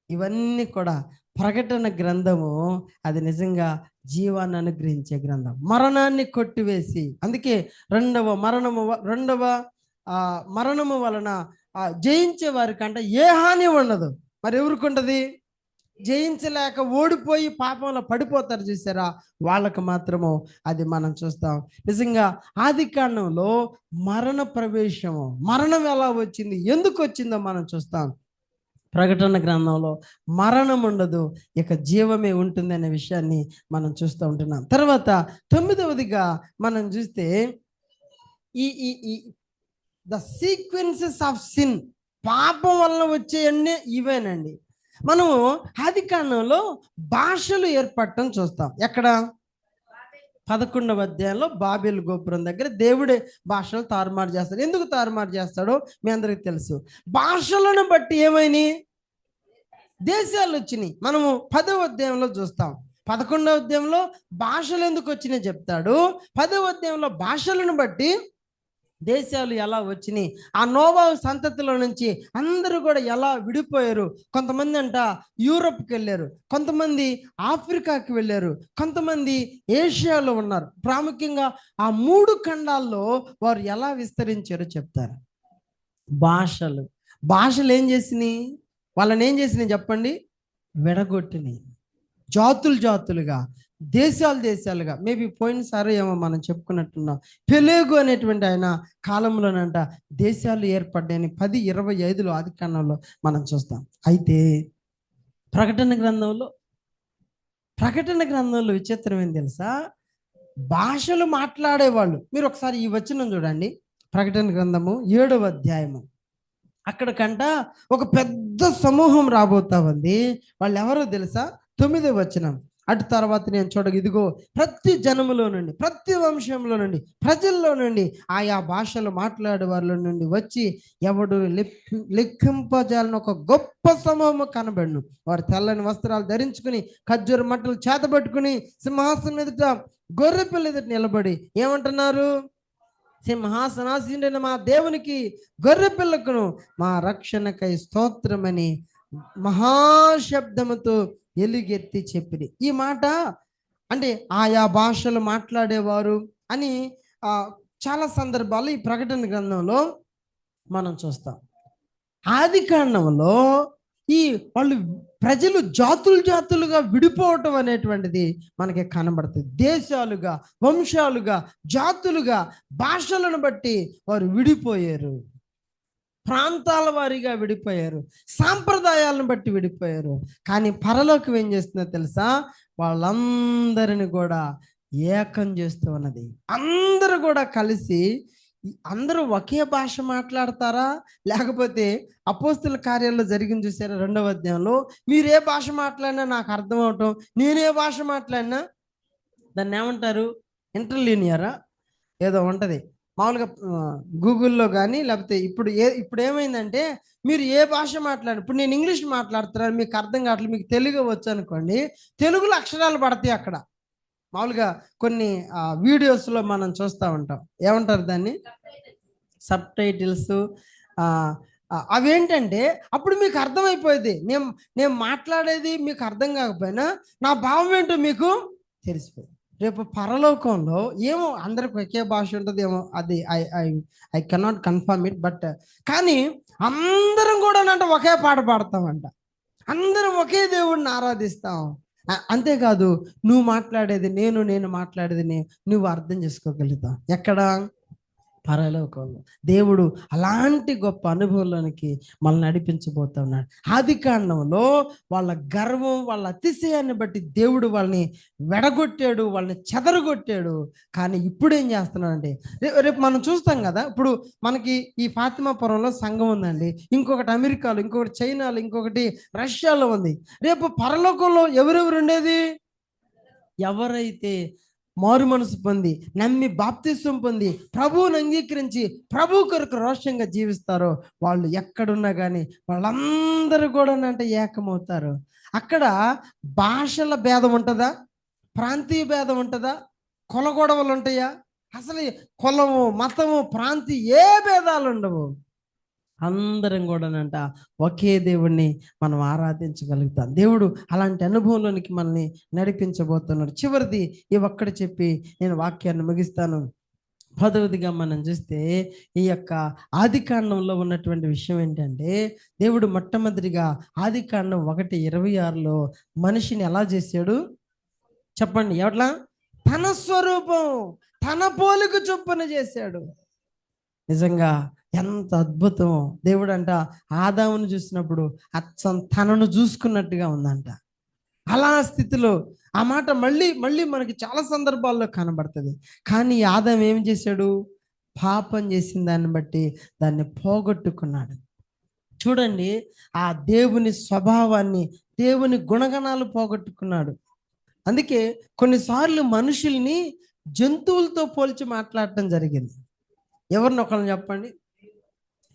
ఇవన్నీ కూడా ప్రకటన గ్రంథము. అది నిజంగా జీవాన్ని అనుగ్రహించే గ్రంథం, మరణాన్ని కొట్టివేసి. అందుకే రెండవ మరణము వలన జయించే వారికంటే ఏ హాని ఉండదు. మరి ఎవరికి ఉంటుంది? జయించలేక ఓడిపోయి పాపంలో పడిపోతారు చూసారా, వాళ్ళకు మాత్రము అది మనం చూస్తాం. నిజంగా ఆది కాండంలో మరణ ప్రవేశము, మరణం ఎలా వచ్చింది, ఎందుకు వచ్చిందో మనం చూస్తాం. ప్రకటన గ్రంథంలో మరణం ఉండదు, ఇక జీవమే ఉంటుంది అనే విషయాన్ని మనం చూస్తూ ఉంటున్నాం. తర్వాత 9వదిగా మనం చూస్తే ఈ ఈ ఈ ద సీక్వెన్సెస్ ఆఫ్ సిన్, పాపం వలన వచ్చేయన్నీ ఇవేనండి. మనము ఆది కాండంలో భాషలు ఏర్పడటం చూస్తాం. ఎక్కడ? 11వ అధ్యాయంలో బాబేలు గోపురం దగ్గర దేవుడే భాషలు తారుమారు చేస్తాడు. ఎందుకు తారుమారు చేస్తాడో మీ అందరికీ తెలుసు. భాషలను బట్టి ఏమైనాయి? దేశాలు వచ్చినాయి. మనము 10వ అధ్యాయంలో చూస్తాం. 11వ అధ్యాయంలో భాషలు ఎందుకు వచ్చినాయి చెప్తాడు. 10వ అధ్యాయంలో భాషలను బట్టి దేశాలు ఎలా వచ్చినాయి, ఆ నోవాహు సంతతిలో నుంచి అందరూ కూడా ఎలా విడిపోయారు. కొంతమంది అంట యూరోప్కి వెళ్ళారు, కొంతమంది ఆఫ్రికాకి వెళ్ళారు, కొంతమంది ఏషియాలో ఉన్నారు. ప్రాముఖ్యంగా ఆ 3 ఖండాల్లో వారు ఎలా విస్తరించారో చెప్తారు. భాషలు ఏం చేసినాయి? వాళ్ళని ఏం చేసినాయి చెప్పండి? విడగొట్టినాయి. జాతులుగా, దేశాలుగా. మేబీ పోయినసారి ఏమో మనం చెప్పుకున్నట్టున్నాం. పెలేగు అనేటువంటి ఆయన కాలంలోనంట దేశాలు ఏర్పడ్డాయని 10:25 ఆది కాండంలో మనం చూస్తాం. అయితే ప్రకటన గ్రంథంలో విచిత్రం ఏం తెలుసా? భాషలు మాట్లాడేవాళ్ళు. మీరు ఒకసారి ఈ వచనం చూడండి, ప్రకటన గ్రంథము 7వ అధ్యాయము. అక్కడికంట ఒక పెద్ద సమూహం రాబోతా ఉంది. వాళ్ళు ఎవరో తెలుసా? 9వ వచనం. అటు తర్వాత నేను ఇదిగో ప్రతి జనములో నుండి, ప్రతి వంశంలో నుండి, ప్రజల్లో నుండి, ఆయా భాషలు మాట్లాడే వాళ్ళ నుండి వచ్చి ఎవడు లెక్కింపజాలని ఒక గొప్ప సమూహము కనబడును. వారు తెల్లని వస్త్రాలు ధరించుకుని, ఖర్జూర మట్టలు చేతబట్టుకుని, సింహాసనం ఎదుట గొర్రె పిల్ల ఎదుట నిలబడి ఏమంటున్నారు? సింహాసనాసీనుడైన మా దేవునికి, గొర్రె పిల్లకును మా రక్షణకై స్తోత్రమని మహాశబ్దముతో ఎలుగెత్తి చెప్పిరి. ఈ మాట అంటే ఆయా భాషలు మాట్లాడేవారు అని చాలా సందర్భాలు ఈ ప్రకటన గ్రంథంలో మనం చూస్తాం. ఆది కాండంలో ఈ వాళ్ళు ప్రజలు జాతులుగా విడిపోవటం అనేటువంటిది మనకి కనబడుతుంది. దేశాలుగా, వంశాలుగా, జాతులుగా, భాషలను బట్టి వారు విడిపోయారు. ప్రాంతాల వారీగా విడిపోయారు, సాంప్రదాయాలను బట్టి విడిపోయారు. కానీ పరలోకం ఏం చేస్తుందో తెలుసా? వాళ్ళందరిని కూడా ఏకం చేస్తూ ఉన్నది. అందరూ కూడా కలిసి, అందరూ ఒకే భాష మాట్లాడతారా? లేకపోతే అపోస్తుల కార్యాల్లో జరిగింది చూసారా 2వ అధ్యాయంలో, మీరు ఏ భాష మాట్లాడినా నాకు అర్థం అవటం, నేనే భాష మాట్లాడినా దాన్ని ఏమంటారు? ఇంటర్లీనియరా ఏదో ఉంటుంది మామూలుగా గూగుల్లో కానీ, లేకపోతే ఇప్పుడు ఏమైందంటే మీరు ఏ భాష మాట్లాడి, ఇప్పుడు నేను ఇంగ్లీష్ మాట్లాడుతున్నాను, మీకు అర్థం కావట్లేదు, మీకు తెలుగు వచ్చు అనుకోండి, తెలుగులో అక్షరాలు పడతాయి అక్కడ. మామూలుగా కొన్ని వీడియోస్లో మనం చూస్తూ ఉంటాం. ఏమంటారు దాన్ని? Sub titles. అవేంటంటే అప్పుడు మీకు అర్థమైపోయింది. నేను మాట్లాడేది మీకు అర్థం కాకపోయినా నా భావం ఏంటో మీకు తెలిసిపోయింది. రేపు పరలోకంలో ఏమో అందరికి ఒకే భాష ఉంటుంది ఏమో, అది I cannot confirm it. But కానీ అందరం కూడా ఒకే పాట పాడతామంట, అందరం ఒకే దేవుడిని ఆరాధిస్తాం. అంతేకాదు, నువ్వు మాట్లాడేది నేను మాట్లాడేది నువ్వు అర్థం చేసుకోగలుగుతావు. ఎక్కడ? పరలోకంలో. దేవుడు అలాంటి గొప్ప అనుభవంలోనికి మనల్ని నడిపించబోతున్నాడు. ఆది కాండంలో వాళ్ళ గర్వం, వాళ్ళ అతిశయాన్ని బట్టి దేవుడు వాళ్ళని వెడగొట్టాడు, వాళ్ళని చెదరగొట్టాడు. కానీ ఇప్పుడు ఏం చేస్తున్నాడంటే, రేపు మనం చూస్తాం కదా, ఇప్పుడు మనకి ఈ ఫాతిమాపురంలో సంఘం ఉందండి, ఇంకొకటి అమెరికాలో, ఇంకొకటి చైనాలో, ఇంకొకటి రష్యాలో ఉంది. రేపు పరలోకంలో ఎవరెవరు ఉండేది? ఎవరైతే మారు మనసు పొంది నమ్మి బాప్తిస్వం పొంది ప్రభువుని అంగీకరించి ప్రభు కొరకు రోషంగా జీవిస్తారో వాళ్ళు ఎక్కడున్నా కానీ వాళ్ళందరూ కూడా అంటే ఏకమవుతారు. అక్కడ భాషల భేదం ఉంటుందా? ప్రాంతీయ భేదం ఉంటుందా? కుల గొడవలు ఉంటాయా? అసలు కులము, మతము, ప్రాంతీయ ఏ భేదాలు ఉండవు. అందరం కూడానంట ఒకే దేవుణ్ణి మనం ఆరాధించగలుగుతాం. దేవుడు అలాంటి అనుభవంలోనికి మనల్ని నడిపించబోతున్నాడు. చివరిది ఈ ఒక్కటి చెప్పి నేను వాక్యాన్ని ముగిస్తాను. 10వదిగా మనం చూస్తే ఈ యొక్క ఆదికాండంలో ఉన్నటువంటి విషయం ఏంటంటే, దేవుడు మొట్టమొదటిగా ఆదికాండం 1:26లో మనిషిని ఎలా చేశాడు చెప్పండి? ఎట్లా? తన స్వరూపం, తన పోలిక చొప్పున చేశాడు. నిజంగా ఎంత అద్భుతం! దేవుడు అంట ఆదామును చూసినప్పుడు అచ్చం తనను చూసుకున్నట్టుగా ఉందంట. అలా స్థితిలో ఆ మాట మళ్ళీ మళ్ళీ మనకి చాలా సందర్భాల్లో కనబడుతుంది. కానీ ఆదాము ఏం చేశాడు? పాపం చేసిన దాన్ని బట్టి దాన్ని పోగొట్టుకున్నాడు. చూడండి, ఆ దేవుని స్వభావాన్ని, దేవుని గుణగణాలు పోగొట్టుకున్నాడు. అందుకే కొన్నిసార్లు మనుషుల్ని జంతువులతో పోల్చి మాట్లాడటం జరిగింది. ఎవరిని ఒకరిని చెప్పండి.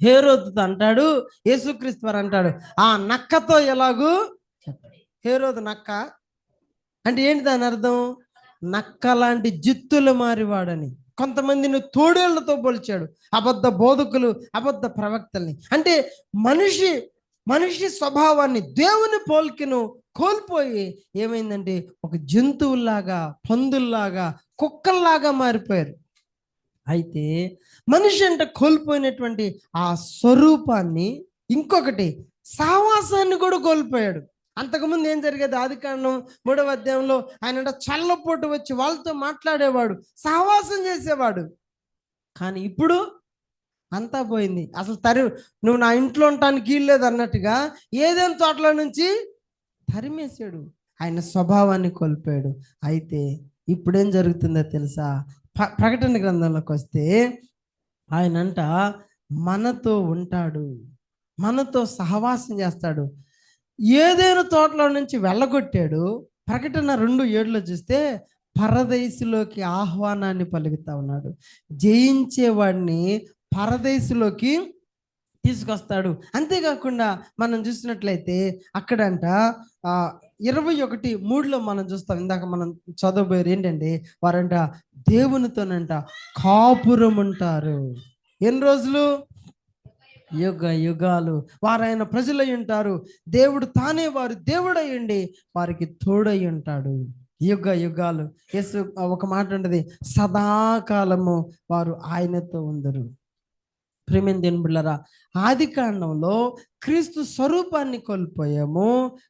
హేరోదుతో అంటాడు, యేసుక్రీస్తు వారు అంటాడు, ఆ నక్కతో ఎలాగూ చెప్పండి. హేరోదు నక్క అంటే ఏంటి దాని అర్థం? నక్క లాంటి జిత్తులు మారివాడని. కొంతమందిని తోడేళ్లతో పోల్చాడు, అబద్ధ బోధకులు, అబద్ధ ప్రవక్తల్ని. అంటే మనిషి స్వభావాన్ని, దేవుని పోలికను కోల్పోయి ఏమైందంటే ఒక జంతువుల్లాగా, పందుల్లాగా, కుక్కల్లాగా మారిపోయారు. అయితే మనిషి అంటే కోల్పోయినటువంటి ఆ స్వరూపాన్ని, ఇంకొకటి సావాసాన్ని కూడా కోల్పోయాడు. అంతకుముందు ఏం జరిగేది? ఆదికాండం 3వ అధ్యాయంలో ఆయన చల్లపోటు వచ్చి వాళ్ళతో మాట్లాడేవాడు, సహవాసం చేసేవాడు. కానీ ఇప్పుడు అంతా పోయింది. అసలు నువ్వు నా ఇంట్లో ఉండటానికి వీల్లేదు అన్నట్టుగా ఏదైనా తోటలో నుంచి తరిమేశాడు. ఆయన స్వభావాన్ని కోల్పోయాడు. అయితే ఇప్పుడేం జరుగుతుందో తెలుసా? ప్రకటన గ్రంథంలోకి వస్తే ఆయనంట మనతో ఉంటాడు, మనతో సహవాసం చేస్తాడు. ఏదైనా తోటలో నుంచి వెళ్ళగొట్టాడు. ప్రకటన 2:7లో చూస్తే పరదేశులోకి ఆహ్వానాన్ని పలుకుతా ఉన్నాడు. జయించేవాడిని పరదేశులోకి తీసుకొస్తాడు. అంతేకాకుండా మనం చూసినట్లయితే అక్కడంట 21:3లో మనం చూస్తాం. ఇందాక మనం చదవబోయారు ఏంటంటే, వారంట దేవునితోనంట కాపురం ఉంటారు. ఎన్ని రోజులు? యుగ యుగాలు వారు ఆయన ప్రజలై ఉంటారు. దేవుడు తానే వారు దేవుడై ఉండి వారికి తోడై ఉంటాడు యుగ యుగాలు. యేసు ఒక మాట ఉంటుంది, సదాకాలము వారు ఆయనతో ఉందరు. ప్రేమ దేవుని బిడ్డలారా, ఆదికాండంలో క్రీస్తు స్వరూపాన్ని కోల్పోయాము,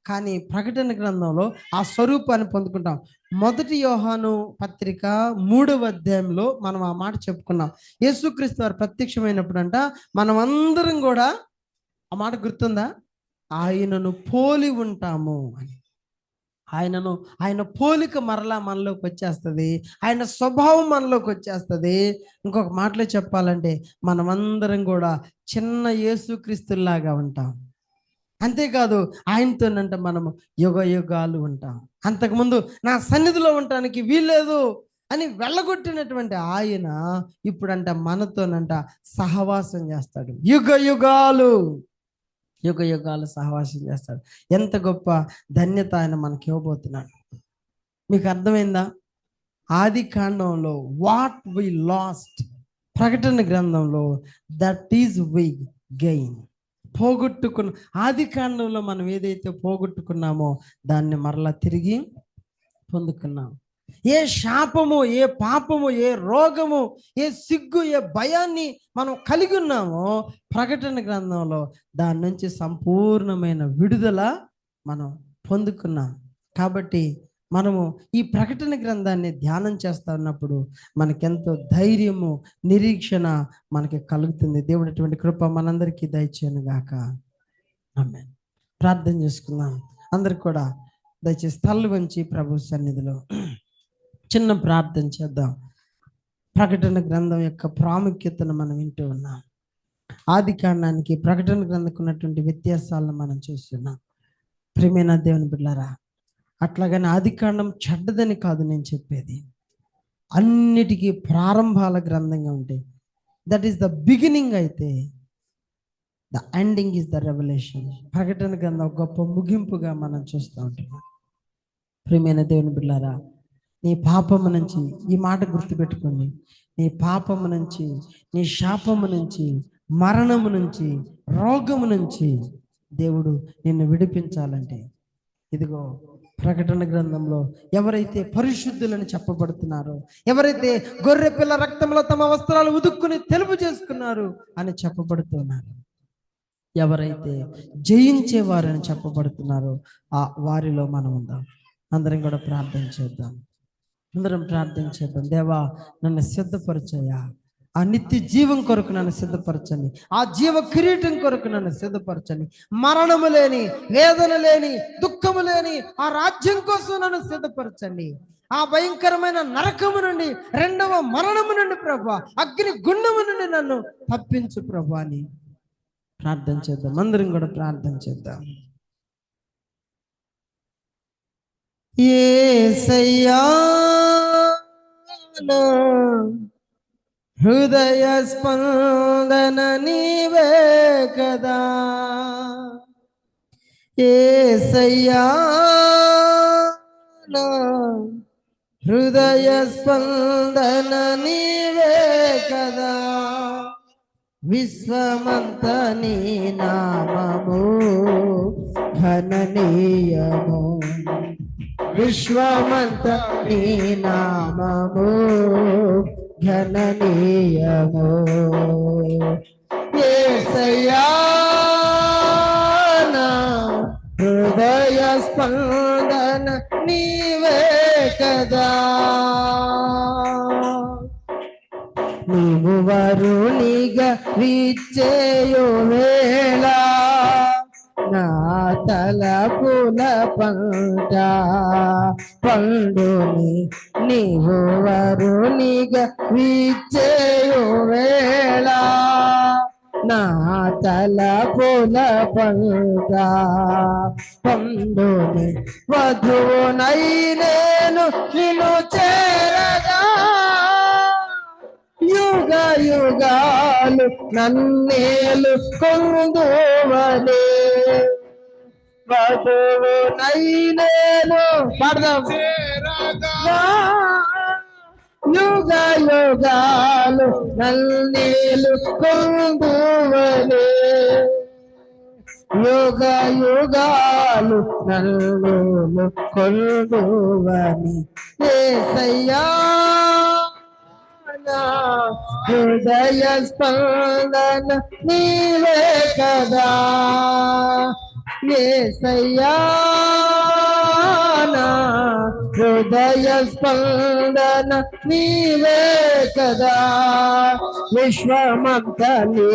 కానీ ప్రకటన గ్రంథంలో ఆ స్వరూపాన్ని పొందుకుంటాం. 1 యోహాను పత్రిక 3వ అధ్యాయంలో మనం ఆ మాట చెప్పుకున్నాం. యేసుక్రీస్తు వారు ప్రత్యక్షమైనప్పుడు అంట మనం అందరం కూడా, ఆ మాట గుర్తుందా? ఆయనను పోలి ఉంటాము అని. ఆయన పోలిక మరలా మనలోకి వచ్చేస్తుంది, ఆయన స్వభావం మనలోకి వచ్చేస్తుంది. ఇంకొక మాటలో చెప్పాలంటే మనమందరం కూడా చిన్న యేసుక్రీస్తులాగా ఉంటాం. అంతేకాదు ఆయనతోనంట మనము యుగ యుగాలు ఉంటాం. అంతకుముందు నా సన్నిధిలో ఉండటానికి వీల్లేదు అని వెళ్ళగొట్టినటువంటి ఆయన ఇప్పుడంట మనతోనంట సహవాసం చేస్తాడు. యుగ యుగాలు సహవాసం చేస్తాడు. ఎంత గొప్ప ధన్యత ఆయన మనకి ఇవ్వబోతున్నాడు. మీకు అర్థమైందా? ఆదికాండంలో వాట్ వి లాస్ట్, ప్రకటన గ్రంథంలో దట్ ఈజ్ వి గెయిన్. ఆదికాండంలో మనం ఏదైతే పోగొట్టుకున్నామో దాన్ని మరలా తిరిగి పొందుకున్నాం. ఏ శాపము, ఏ పాపము, ఏ రోగము, ఏ సిగ్గు, ఏ భయాన్ని మనం కలిగి ఉన్నామో ప్రకటన గ్రంథంలో దాని నుంచి సంపూర్ణమైన విడుదల మనం పొందుకున్నాం. కాబట్టి మనము ఈ ప్రకటన గ్రంథాన్ని ధ్యానం చేస్తా ఉన్నప్పుడు మనకెంతో ధైర్యము, నిరీక్షణ మనకి కలుగుతుంది. దేవుడు అటువంటి కృప మనందరికీ దయచేయను గాక. ఆమేన్. ప్రార్థన చేసుకుందాం. అందరికి కూడా దయచేసి తలలు వంచి ప్రభు సన్నిధిలో చిన్న ప్రార్థన చేద్దాం. ప్రకటన గ్రంథం యొక్క ప్రాముఖ్యతను మనం వింటూ ఉన్నాం. ఆదికాండానికి ప్రకటన గ్రంథంకు ఉన్నటువంటి వ్యత్యాసాలను మనం చూస్తున్నాం. ప్రియమైన దేవుని బిడ్డలారా, అట్లాగని ఆదికాండం చెడ్డదని కాదు నేను చెప్పేది. అన్నిటికీ ప్రారంభాల గ్రంథంగా ఉంటాయి. That is the beginning. అయితే the ending is the revolution. ప్రకటన గ్రంథం గొప్ప ముగింపుగా మనం చూస్తూ ఉంటున్నాం. ప్రియమైన దేవుని బిడ్డలారా, నీ పాపము నుంచి, ఈ మాట గుర్తుపెట్టుకోండి, నీ పాపము నుంచి, నీ శాపము నుంచి, మరణము నుంచి, రోగము నుంచి దేవుడు నిన్ను విడిపించాలంటే, ఇదిగో ప్రకటన గ్రంథంలో ఎవరైతే పరిశుద్ధులని చెప్పబడుతున్నారో, ఎవరైతే గొర్రె పిల్ల రక్తంలో తమ వస్త్రాలు ఉదుక్కుని తెలుపు చేసుకున్నారు అని చెప్పబడుతున్నారు, ఎవరైతే జయించేవారని చెప్పబడుతున్నారో ఆ వారిలో మనం ఉందాం. అందరం కూడా ప్రార్థన చేద్దాం. అందరం ప్రార్థన చేద్దాం. దేవా, నన్ను సిద్ధపరచయ్యా, ఆ నిత్య జీవం కొరకు నన్ను సిద్ధపరచండి, ఆ జీవ కిరీటం కొరకు నన్ను సిద్ధపరచండి, మరణము లేని, వేదన లేని, దుఃఖము లేని ఆ రాజ్యం కోసం నన్ను సిద్ధపరచండి, ఆ భయంకరమైన నరకము నుండి, రెండవ మరణము నుండి ప్రభువా, అగ్ని గుండము నుండి నన్ను తప్పించు ప్రభువా అని ప్రార్థన చేద్దాం. అందరం కూడా ప్రార్థన చేద్దాం. యేసయ్యా, నా హృదయ స్పందన నీవే కదా, యేసయ్యా, నా హృదయ స్పందన నీవే కదా, విశ్వమంత నీ నామము ఘననీయము, విశ్వమంత నీ నామము ఘననీయము, యేసయ్యా, నా హృదయ స్పందన నీవే కదా, నీవు వరునిగా విచ్చేయు వేళ నా తలపుల పంట పండుని, నీవు వరునిగా విచ్చేయు వేళ నా తలపుల పంట పండుని, వధువునై నేను నిన్ను చేరగా, యుగ యుగాలు నన్నేలు కొందువలే, వధువునై నేను పాడదాం, యుగ యుగాలు నన్నేలు కొందువలే, యుగ యుగాలు నన్నేలు కొందువని, యేసయ్యా, నా హృదయ స్పందన నీవే కదా, యేసయ్యా, నా హృదయ స్పందన నీవే కదా, విశ్వమంత నీ